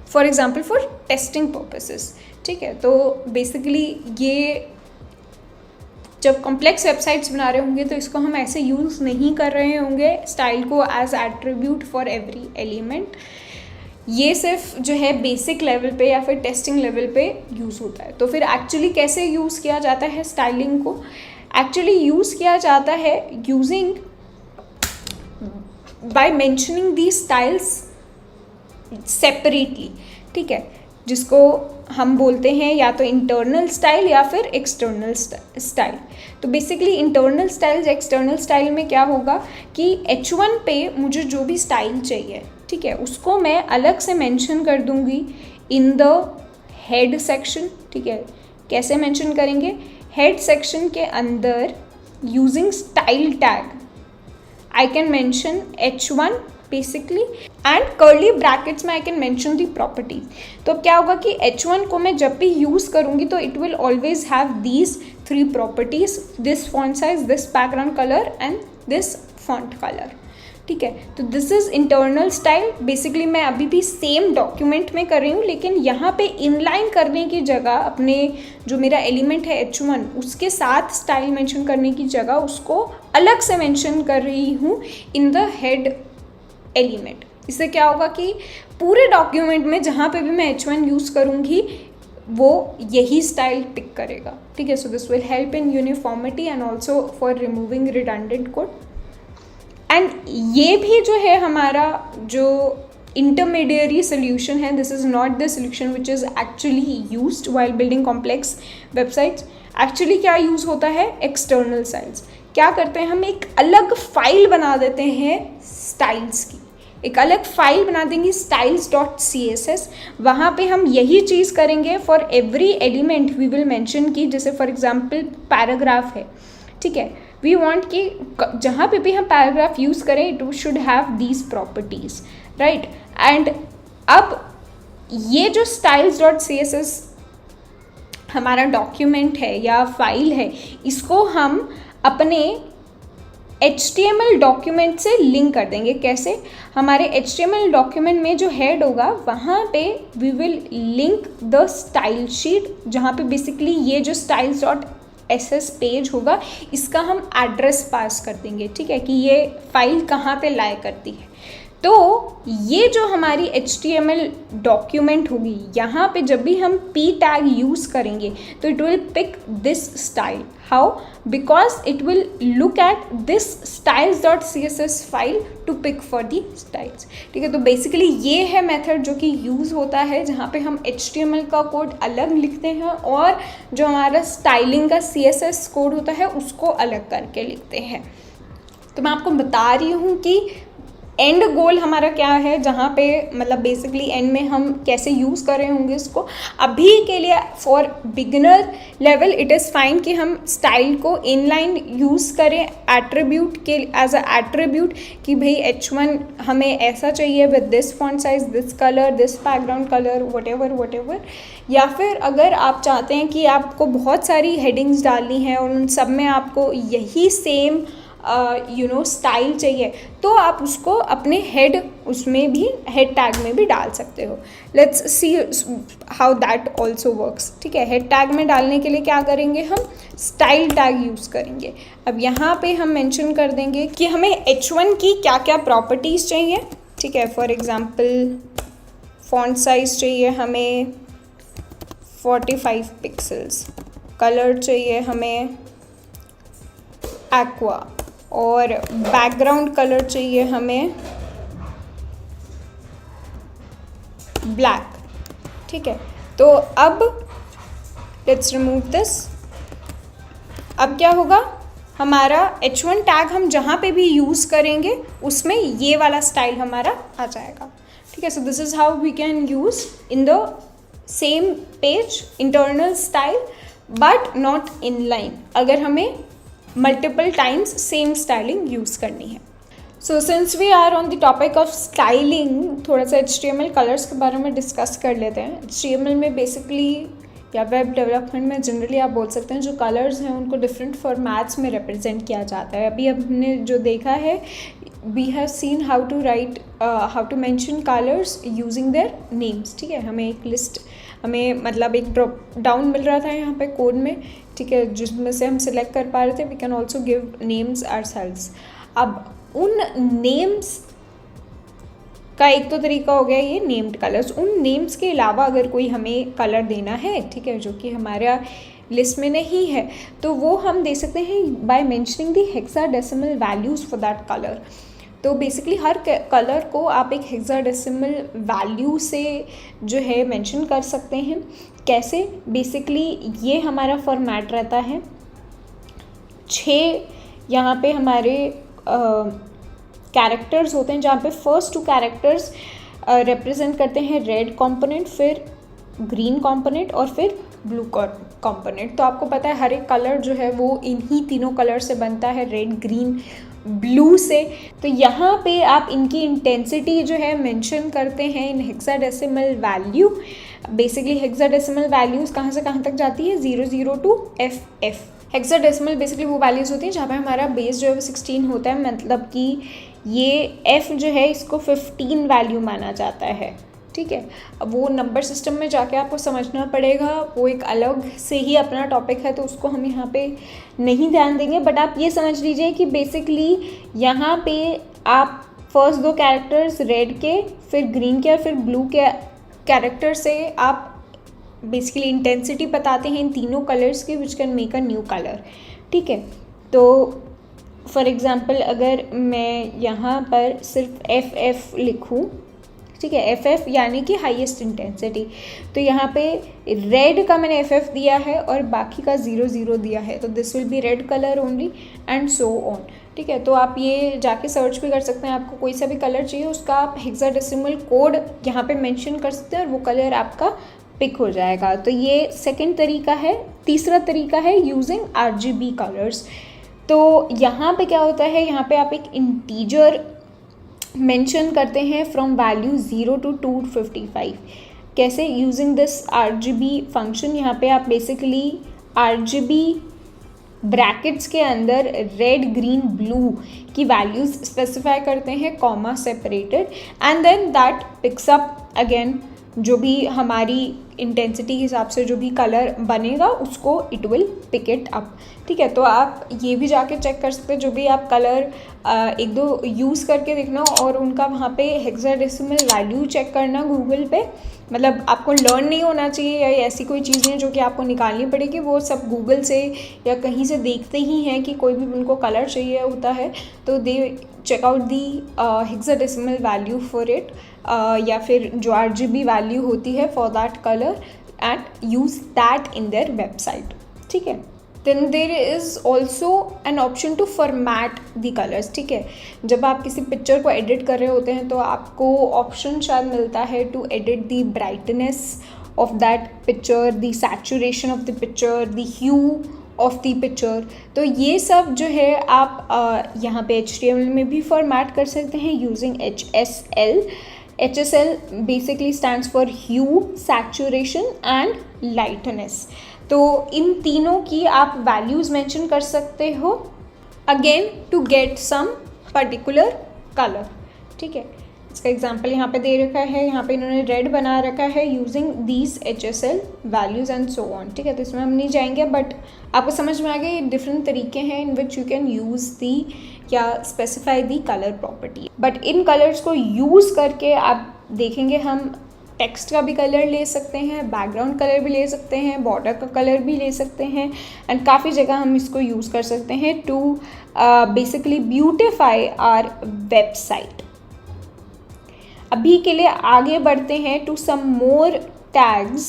for example for testing purposes. ठीक है, तो बेसिकली ये जब कॉम्प्लेक्स वेबसाइट्स बना रहे होंगे तो इसको हम ऐसे यूज़ नहीं कर रहे होंगे स्टाइल को as attribute for every element. ये सिर्फ जो है बेसिक लेवल पे या फिर टेस्टिंग लेवल पे यूज़ होता है. तो फिर एक्चुअली कैसे यूज़ किया जाता है स्टाइलिंग को? एक्चुअली यूज़ किया जाता है using by mentioning the styles separately. ठीक है, जिसको हम बोलते हैं या तो इंटरनल स्टाइल या फिर एक्सटर्नल स्टाइल. तो बेसिकली इंटरनल स्टाइल या एक्सटर्नल स्टाइल में क्या होगा कि H1 पे मुझे जो भी स्टाइल चाहिए, ठीक है, उसको मैं अलग से मेंशन कर दूंगी इन द हेड सेक्शन. ठीक है, कैसे मेंशन करेंगे? हेड सेक्शन के अंदर using style tag I can mention H1 basically, and curly brackets में I can mention the properties. तो अब क्या होगा कि H1 को मैं जब भी यूज़ करूँगी तो it will always have these 3 properties, this font size, this background colour and this font colour. ठीक है, तो this is internal style. Basically मैं अभी भी सेम डॉक्यूमेंट में कर रही हूँ, लेकिन यहाँ पे इनलाइन करने की जगह अपने जो मेरा एलिमेंट है H1 उसके साथ स्टाइल मेंशन करने की जगह उसको अलग से मेंशन कर रही हूँ इन द हेड एलिमेंट. इससे क्या होगा कि पूरे डॉक्यूमेंट में जहाँ पे भी मैं H1 यूज़ करूँगी वो यही स्टाइल पिक करेगा. ठीक है, so this will help in uniformity and also for removing redundant code. And ये भी जो है हमारा जो इंटरमीडियरी सोल्यूशन है, this is not the solution which is actually used while building complex websites. Actually क्या यूज़ होता है? External styles. क्या करते हैं हम? एक अलग फाइल बना देते हैं स्टाइल्स की, एक अलग फाइल बना देंगे styles.css. वहाँ पे हम यही चीज़ करेंगे for every element we will mention की. जैसे फॉर एग्जांपल पैराग्राफ है, ठीक है, वी वांट कि जहाँ पे भी हम पैराग्राफ यूज़ करें it should have these properties, right. And अब ये जो styles.css हमारा डॉक्यूमेंट है या फाइल है, इसको हम अपने HTML डॉक्यूमेंट से लिंक कर देंगे. कैसे? हमारे HTML डॉक्यूमेंट में जो हेड होगा वहाँ पे we will link the style sheet, जहाँ पे बेसिकली ये जो styles.html .ss पेज होगा, इसका हम एड्रेस पास कर देंगे, ठीक है, कि ये फाइल कहाँ पे लाई करती है। तो ये जो हमारी HTML डॉक्यूमेंट होगी, यहाँ पे जब भी हम p टैग यूज़ करेंगे तो it will pick this style. How? Because it will look at this styles.css file to pick for the styles, ठीक है। तो बेसिकली ये है मेथड जो कि यूज़ होता है, जहाँ पे हम HTML का कोड अलग लिखते हैं और जो हमारा स्टाइलिंग का CSS कोड होता है उसको अलग करके लिखते हैं। तो मैं आपको बता रही हूँ कि एंड गोल हमारा क्या है, जहाँ पे मतलब बेसिकली एंड में हम कैसे यूज़ कर रहे होंगे इसको। अभी के लिए for beginner level it is fine कि हम स्टाइल को इनलाइन यूज़ करें एट्रीब्यूट के एज अ एट्रीब्यूट, कि भाई H1 हमें ऐसा चाहिए with this font size, this colour, this background colour, what. या फिर अगर आप चाहते हैं कि आपको बहुत सारी हेडिंग्स डालनी है और उन सब में आपको यही सेम स्टाइल चाहिए, तो आप उसको अपने हेड उसमें भी, हेड टैग में भी डाल सकते हो। Let's see how that also works, ठीक है। हेड टैग में डालने के लिए क्या करेंगे, हम स्टाइल टैग यूज़ करेंगे। अब यहाँ पे हम मेंशन कर देंगे कि हमें H1 की क्या क्या प्रॉपर्टीज़ चाहिए, ठीक है। फॉर एग्जांपल फॉन्ट साइज चाहिए हमें 45 पिक्सल्स, कलर चाहिए हमें एक्वा, और बैकग्राउंड कलर चाहिए हमें ब्लैक, ठीक है। तो अब लेट्स रिमूव दिस। अब क्या होगा, हमारा H1 टैग हम जहाँ पे भी यूज़ करेंगे उसमें ये वाला स्टाइल हमारा आ जाएगा, ठीक है। So this is how we can use in the same page internal style but not in line, अगर हमें multiple times same styling use करनी है। So since we are on the topic of styling, थोड़ा सा HTML colours के बारे में discuss कर लेते हैं। HTML में बेसिकली या वेब डेवलपमेंट में जनरली आप बोल सकते हैं जो कलर्स हैं उनको डिफरेंट फॉर्मेट्स में रिप्रेजेंट किया जाता है। अभी हमने जो देखा है, we have seen how to mention colours using their names, ठीक है। हमें एक लिस्ट, हमें मतलब एक ड्रॉप डाउन मिल रहा था यहाँ पे कोड में, ठीक है, जिसमें से हम सिलेक्ट कर पा रहे थे। We can also give names ourselves. अब उन नेम्स का एक तो तरीका हो गया ये नेम्ड कलर्स। उन नेम्स के अलावा अगर कोई हमें कलर देना है, ठीक है, जो कि हमारा लिस्ट में नहीं है, तो वो हम दे सकते हैं by mentioning the hexadecimal values for that colour. तो बेसिकली हर कलर को आप एक हेक्साडेसिमल वैल्यू से जो है मेंशन कर सकते हैं। कैसे? बेसिकली ये हमारा फॉर्मेट रहता है 6 यहाँ पे हमारे कैरेक्टर्स होते हैं, जहाँ पे फर्स्ट 2 कैरेक्टर्स रिप्रेजेंट करते हैं रेड कंपोनेंट, फिर ग्रीन कंपोनेंट और फिर ब्लू कंपोनेंट। तो आपको पता है हर एक कलर जो है वो इन्हीं तीनों कलर से बनता है, रेड, ग्रीन, ब्लू से। तो यहाँ पे आप इनकी इंटेंसिटी जो है मेंशन करते हैं in hexadecimal value. Basically hexadecimal values कहाँ से कहाँ तक जाती है, 00 to FF। हेक्साडेसिमल बेसिकली वो वैल्यूज़ होती हैं जहाँ पे हमारा बेस जो है वो 16 होता है, मतलब कि ये F जो है इसको 15 वैल्यू माना जाता है, ठीक है। अब वो नंबर सिस्टम में जाके आपको समझना पड़ेगा, वो एक अलग से ही अपना टॉपिक है, तो उसको हम यहाँ पे नहीं ध्यान देंगे। बट आप ये समझ लीजिए कि बेसिकली यहाँ पे आप फर्स्ट 2 कैरेक्टर्स रेड के, फिर ग्रीन के और फिर ब्लू के कैरेक्टर से आप बेसिकली इंटेंसिटी बताते हैं इन तीनों कलर्स की, which can make a new colour, ठीक है। तो फॉर एग्ज़ाम्पल अगर मैं यहाँ पर सिर्फ FF लिखूँ, ठीक है, FF यानी कि हाईएस्ट इंटेंसिटी, तो यहाँ पे रेड का मैंने FF दिया है और बाकी का 00 दिया है, तो this will B red colour only and so on, ठीक है। तो आप ये जाके सर्च भी कर सकते हैं, आपको कोई सा भी कलर चाहिए उसका आप हेक्साडेसिमल कोड यहाँ पे मेंशन कर सकते हैं और वो कलर आपका पिक हो जाएगा। तो ये सेकंड तरीका है। तीसरा तरीका है यूजिंग RGB कलर्स। तो यहाँ पे क्या होता है, यहाँ पे आप एक इंटीजर मेंशन करते हैं फ्रॉम वैल्यू 0 to 255। कैसे? Using this RGB function. यहाँ पे आप बेसिकली RGB ब्रैकेट्स के अंदर रेड, ग्रीन, ब्लू की वैल्यूज़ स्पेसिफाई करते हैं, comma separated, and then that picks up again जो भी हमारी इंटेंसिटी के हिसाब से जो भी कलर बनेगा उसको it will pick it up. ठीक है, तो आप ये भी जाके चेक कर सकते हैं, जो भी आप कलर एक दो यूज़ करके देखना और उनका वहाँ पे हेक्साडेसिमल वैल्यू चेक करना गूगल पे। मतलब आपको लर्न नहीं होना चाहिए या ऐसी कोई चीज़ नहीं जो कि आपको निकालनी पड़ेगी, वो सब गूगल से या कहीं से देखते ही हैं कि कोई भी उनको कलर चाहिए होता है तो they check out the hexadecimal value for it, या फिर जो RGB वैल्यू होती है for that colour and use that in their website. ठीक है, then there is also an option to format the colours. ठीक है, जब आप किसी पिक्चर को एडिट कर रहे होते हैं तो आपको ऑप्शन शायद मिलता है to edit the brightness of that picture, the saturation of the picture, the hue of the picture. तो ये सब जो है आप यहाँ पे HTML में भी फॉर्मेट कर सकते हैं using HSL। HSL basically stands for hue, saturation and lightness. तो इन तीनों की आप वैल्यूज़ मेंशन कर सकते हो again to get some particular colour. ठीक है, इसका एग्जांपल यहाँ पे दे रखा है, यहाँ पे इन्होंने रेड बना रखा है using these HSL values and so on. ठीक है, तो इसमें हम नहीं जाएंगे, बट आपको समझ में आ गया ये डिफरेंट तरीके हैं in which you can use the क्या specify the colour property. But इन कलर्स को यूज़ करके आप देखेंगे हम टेक्स्ट का भी कलर ले सकते हैं, बैकग्राउंड कलर भी ले सकते हैं, बॉर्डर का कलर भी ले सकते हैं एंड काफ़ी जगह हम इसको यूज़ कर सकते हैं to basically beautify our website. अभी के लिए आगे बढ़ते हैं to some more tags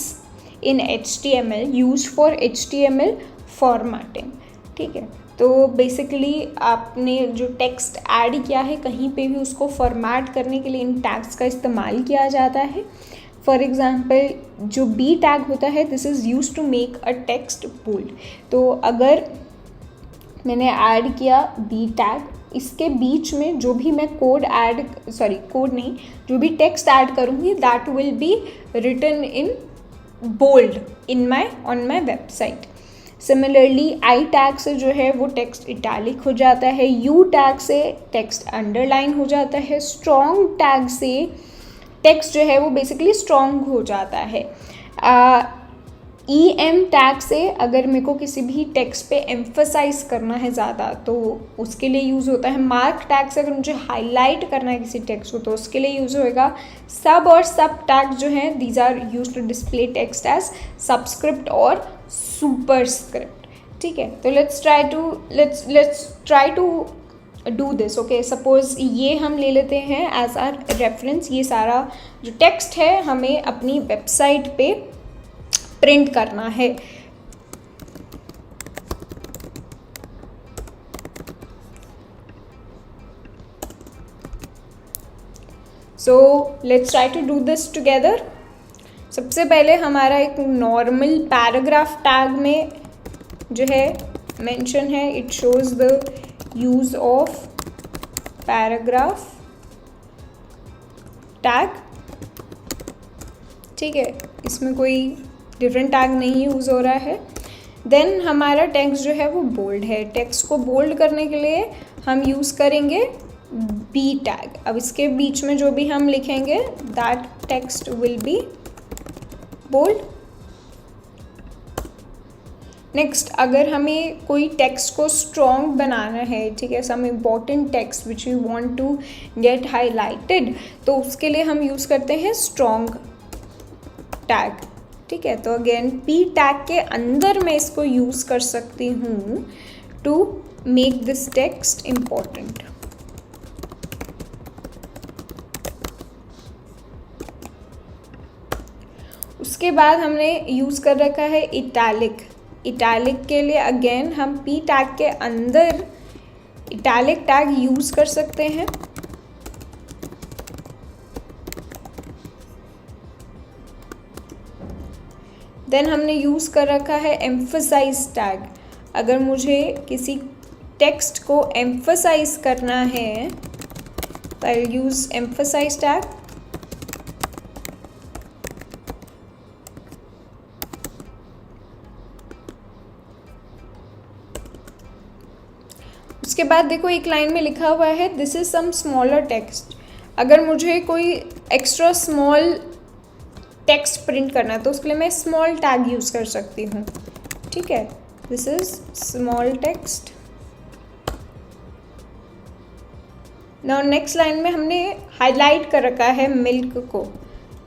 in HTML used for HTML formatting. ठीक है, तो बेसिकली आपने जो टेक्स्ट ऐड किया है कहीं पे भी उसको फॉर्मेट करने के लिए इन टैग्स का इस्तेमाल किया जाता है। फॉर एग्ज़ाम्पल जो B टैग होता है, this is use to make a text bold. तो अगर मैंने ऐड किया B टैग, इसके बीच में जो भी मैं कोड नहीं, जो भी टेक्स्ट ऐड करूँगी that will be written in bold on my website. Similarly I tag से जो है वो टेक्स्ट इटैलिक हो जाता है, U टैग से टेक्स्ट अंडरलाइन हो जाता है, स्ट्रॉन्ग टैग से टेक्स्ट जो है वो बेसिकली स्ट्रॉन्ग हो जाता है। EM टैग से अगर मेरे को किसी भी टेक्स्ट पे एम्फसाइज करना है ज़्यादा तो उसके लिए यूज़ होता है। मार्क टैग से अगर मुझे हाईलाइट करना है किसी टेक्स्ट को तो उसके लिए यूज़ होएगा। सब और सब टैग जो हैं these are use to display text as subscript और सुपरस्क्रिप्ट। ठीक है, तो let's try to do this. Okay, suppose ये हम ले लेते हैं एज आर रेफरेंस। ये सारा जो टेक्स्ट है हमें अपनी वेबसाइट पे प्रिंट करना है। So let's try to do this together. सबसे पहले हमारा एक नॉर्मल पैराग्राफ टैग में जो है मेंशन है, it shows the use of paragraph tag. ठीक है, इसमें कोई डिफरेंट टैग नहीं यूज़ हो रहा है। देन हमारा टेक्स्ट जो है वो बोल्ड है। टेक्स्ट को बोल्ड करने के लिए हम यूज़ करेंगे B टैग। अब इसके बीच में जो भी हम लिखेंगे that text will be bold. Next, अगर हमें कोई टेक्स्ट को स्ट्रॉन्ग बनाना है, ठीक है, some important text which we want to get highlighted, तो उसके लिए हम यूज़ करते हैं स्ट्रॉन्ग टैग। ठीक है, तो अगेन P टैग के अंदर मैं इसको यूज़ कर सकती हूँ to make this text important. उसके बाद हमने यूज़ कर रखा है इटैलिक। इटैलिक के लिए अगेन हम P टैग के अंदर इटैलिक टैग यूज़ कर सकते हैं। देन हमने यूज़ कर रखा है एम्फसाइज टैग। अगर मुझे किसी टेक्स्ट को एम्फसाइज करना है तो I will use emphasize tag. उसके बाद देखो एक लाइन में लिखा हुआ है this is some smaller text. अगर मुझे कोई एक्स्ट्रा स्मॉल टेक्स्ट प्रिंट करना है तो उसके लिए मैं स्मॉल टैग यूज़ कर सकती हूँ, ठीक है। This is small text. Now next line में हमने हाईलाइट कर रखा है मिल्क को,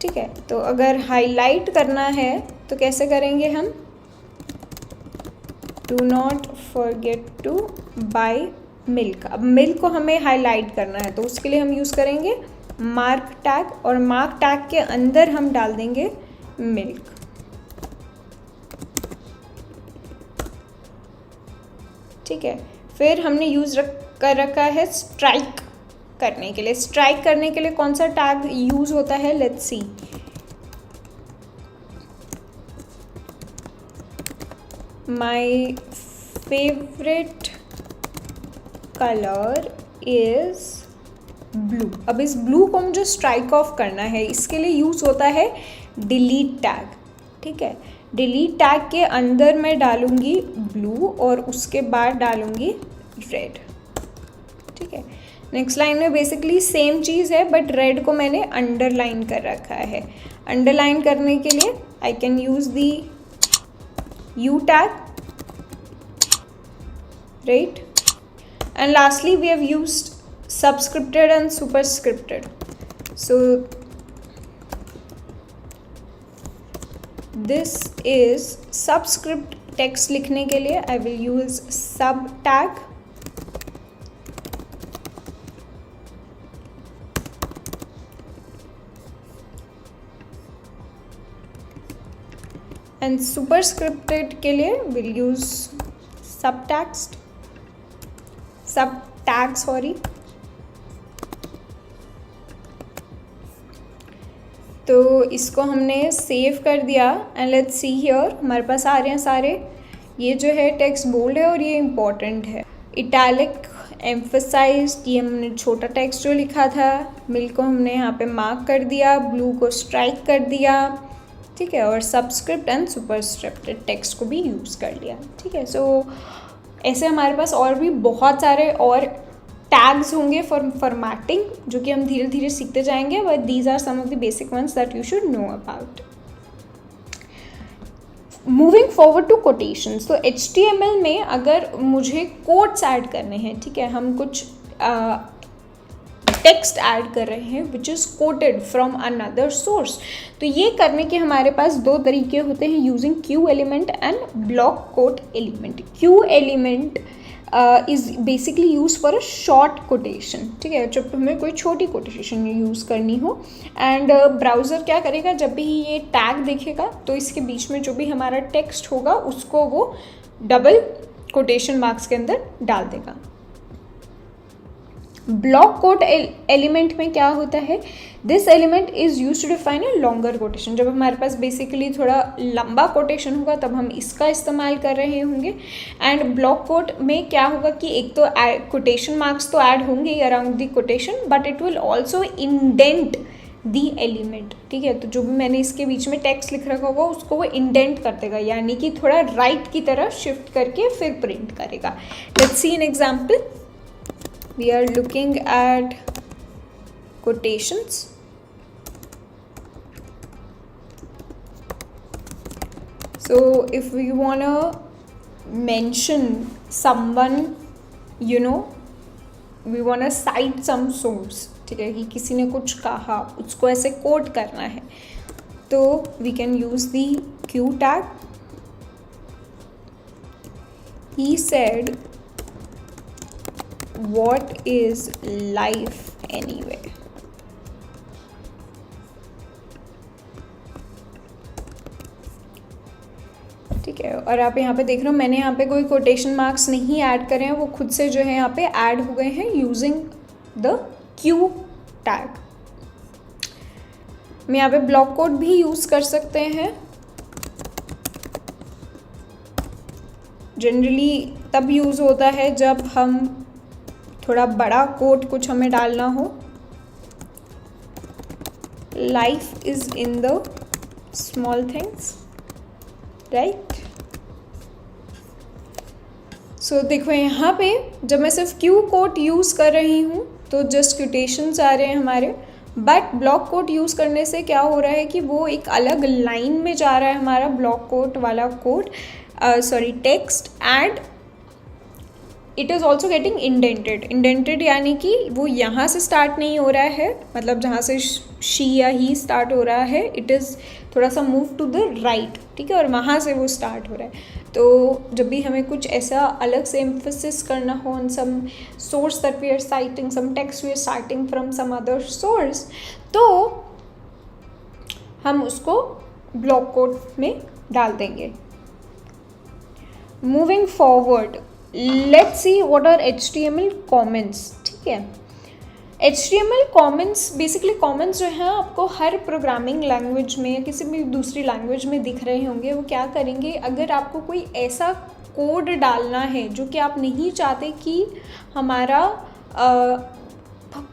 ठीक है। तो अगर हाईलाइट करना है तो कैसे करेंगे हम, do not forget to buy milk. अब मिल्क को हमें हाईलाइट करना है तो उसके लिए हम यूज़ करेंगे मार्क टैग, और मार्क टैग के अंदर हम डाल देंगे मिल्क, ठीक है। फिर हमने यूज़ कर रखा है स्ट्राइक करने के लिए। स्ट्राइक करने के लिए कौन सा टैग यूज़ होता है, let's see. My favourite colour is blue. अब इस ब्लू को मुझे स्ट्राइक ऑफ करना है, इसके लिए यूज़ होता है डिलीट टैग, ठीक है। डिलीट टैग के अंदर मैं डालूंगी ब्लू और उसके बाद डालूंगी रेड, ठीक है। नेक्स्ट लाइन में बेसिकली सेम चीज़ है बट रेड को मैंने अंडरलाइन कर रखा है। अंडरलाइन करने के लिए आई can use the you tag, right. And lastly we have used subscripted and superscripted. So this is subscript text लिखने के लिए I will use sub tag, and superscripted के लिए we'll use subtext, सब टैग सॉरी। तो इसको हमने save कर दिया एंड लेट्स सी हियर, हमारे पास आ रहे हैं सारे। ये जो है टेक्स्ट बोल्ड है और ये इम्पॉर्टेंट है। इटैलिक, एम्फसाइज्ड, ये हमने छोटा टेक्स्ट जो लिखा था। मिल्क को हमने यहाँ पे मार्क कर दिया, ब्लू को स्ट्राइक कर दिया, ठीक है। और सबस्क्रिप्ट एंड सुपरस्क्रिप्टेड टेक्स्ट को भी यूज़ कर लिया, ठीक है। सो ऐसे हमारे पास और भी बहुत सारे और टैग्स होंगे फॉर फॉर्मेटिंग जो कि हम धीरे धीरे सीखते जाएंगे, but these are some of the basic ones that you should know about. Moving forward to quotations, तो HTML में अगर मुझे कोट्स ऐड करने हैं, ठीक है, हम कुछ टेक्स्ट ऐड कर रहे हैं which is coated from another source, तो ये करने के हमारे पास दो तरीके होते हैं, using Q element and block quote element. Q element is basically use for a short quotation, ठीक है, जब हमें कोई छोटी कोटेशन यूज़ करनी हो। एंड ब्राउज़र क्या करेगा, जब भी ये टैग देखेगा तो इसके बीच में जो भी हमारा टेक्स्ट होगा उसको वो डबल कोटेशन मार्क्स के अंदर डाल देगा। ब्लॉक कोट एलिमेंट में क्या होता है, this element is use to define a longer quotation. जब हमारे पास बेसिकली थोड़ा लंबा कोटेशन होगा तब हम इसका इस्तेमाल कर रहे होंगे। एंड ब्लॉक कोट में क्या होगा कि एक तो कोटेशन मार्क्स तो ऐड होंगे around the quotation, but it will also indent the element, ठीक है। तो जो भी मैंने इसके बीच में टेक्स्ट लिख रखा होगा उसको वो इंडेंट कर देगा, यानी कि थोड़ा राइट की तरह शिफ्ट करके फिर प्रिंट करेगा। Let's see an example. We are looking at quotations. So if we want to mention someone, you know, we want to cite some source, ठीक है, कि किसी ने कुछ कहा उसको ऐसे कोट करना है, तो we can use the Q tag. He said, what is life anyway? ठीक है, और आप यहाँ पे देख रहे हो मैंने यहाँ पे कोई कोटेशन मार्क्स नहीं ऐड करे हैं, वो खुद से जो है यहाँ पे ऐड हो गए हैं यूजिंग द क्यू टैग। मैं यहाँ पे ब्लॉक कोड भी यूज़ कर सकते हैं। जनरली तब यूज़ होता है जब हम थोड़ा बड़ा कोट कुछ हमें डालना हो। Life is in the small things, right. So देखो यहाँ पे जब मैं सिर्फ क्यू कोट यूज़ कर रही हूँ तो जस्ट क्यूटेशंस आ रहे हैं हमारे, बट ब्लॉक कोट यूज़ करने से क्या हो रहा है कि वो एक अलग लाइन में जा रहा है हमारा ब्लॉक कोट वाला code, text, and it is also getting indented यानी कि वो यहाँ से स्टार्ट नहीं हो रहा है, मतलब जहाँ से शी या ही स्टार्ट हो रहा है, इट इज़ थोड़ा सा मूव टू द राइट, ठीक है, और वहाँ से वो स्टार्ट हो रहा है। तो जब भी हमें कुछ ऐसा अलग से एम्फेसिस करना हो on some source that we are citing, some text we are citing from some other source, तो हम उसको ब्लॉक कोट में डाल देंगे। Moving forward, let's see what are HTML comments, ठीक है। HTML कमेंट्स, बेसिकली कमेंट्स जो हैं आपको हर प्रोग्रामिंग लैंग्वेज में या किसी भी दूसरी लैंग्वेज में दिख रहे होंगे। वो क्या करेंगे, अगर आपको कोई ऐसा कोड डालना है जो कि आप नहीं चाहते कि हमारा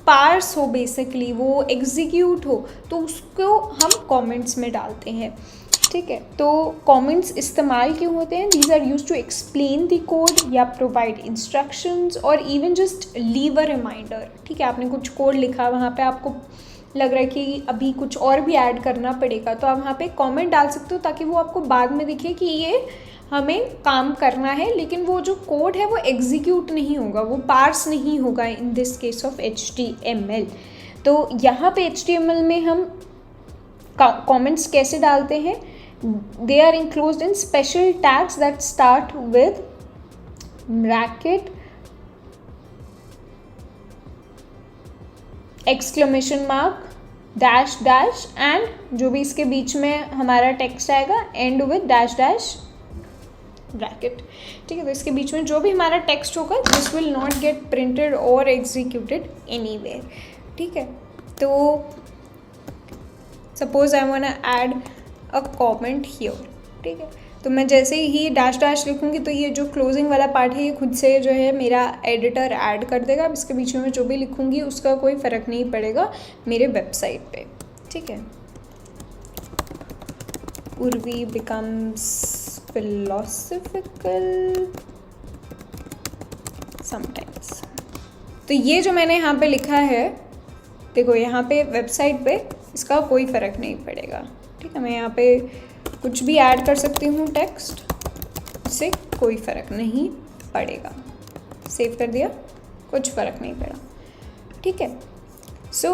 पार्स हो, बेसिकली वो एग्जीक्यूट हो, तो उसको हम कमेंट्स में डालते हैं, ठीक है। तो कमेंट्स इस्तेमाल क्यों होते हैं? These are use to explain the code या प्रोवाइड इंस्ट्रक्शंस और even just leave a reminder, ठीक है। आपने कुछ कोड लिखा, वहाँ पे आपको लग रहा है कि अभी कुछ और भी ऐड करना पड़ेगा, तो आप वहाँ पे कमेंट डाल सकते हो ताकि वो आपको बाद में दिखे कि ये हमें काम करना है, लेकिन वो जो कोड है वो एग्जीक्यूट नहीं होगा, वो पार्स नहीं होगा इन दिस केस ऑफ HTML। तो यहाँ पे HTML में हम कमेंट्स कैसे डालते हैं? They are enclosed in special tags that start with bracket, exclamation mark, dash dash, and जो भी इसके बीच में हमारा टेक्स्ट आएगा end with dash dash bracket, ठीक है। तो इसके बीच में जो भी हमारा टेक्स्ट होगा this will not get printed और एग्जीक्यूटेड एनीवेयर, ठीक है। तो suppose I want to add a comment here, ठीक है। तो मैं जैसे ही डैश डैश लिखूँगी तो ये जो क्लोजिंग वाला पार्ट है ये खुद से जो है मेरा एडिटर ऐड कर देगा। अब इसके बीच में जो भी लिखूँगी उसका कोई फ़र्क नहीं पड़ेगा मेरे वेबसाइट पे, ठीक है। Urvi becomes philosophical sometimes. तो ये जो मैंने यहाँ पे लिखा है, देखो यहाँ पे वेबसाइट पे इसका कोई फ़र्क नहीं पड़ेगा, ठीक है। मैं यहाँ पे कुछ भी ऐड कर सकती हूँ टेक्स्ट, इससे कोई फ़र्क नहीं पड़ेगा। सेव कर दिया, कुछ फ़र्क नहीं पड़ा, ठीक है। So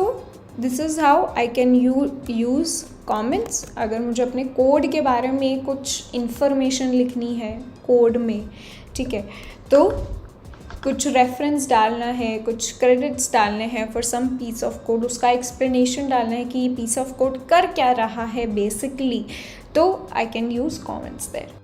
this is how I can use comments. अगर मुझे अपने कोड के बारे में कुछ इन्फॉर्मेशन लिखनी है कोड में, ठीक है, तो कुछ रेफरेंस डालना है, कुछ क्रेडिट्स डालने हैं for some piece of code, उसका एक्सप्लेनेशन डालना है कि ये पीस ऑफ कोड कर क्या रहा है बेसिकली, तो I can use comments there.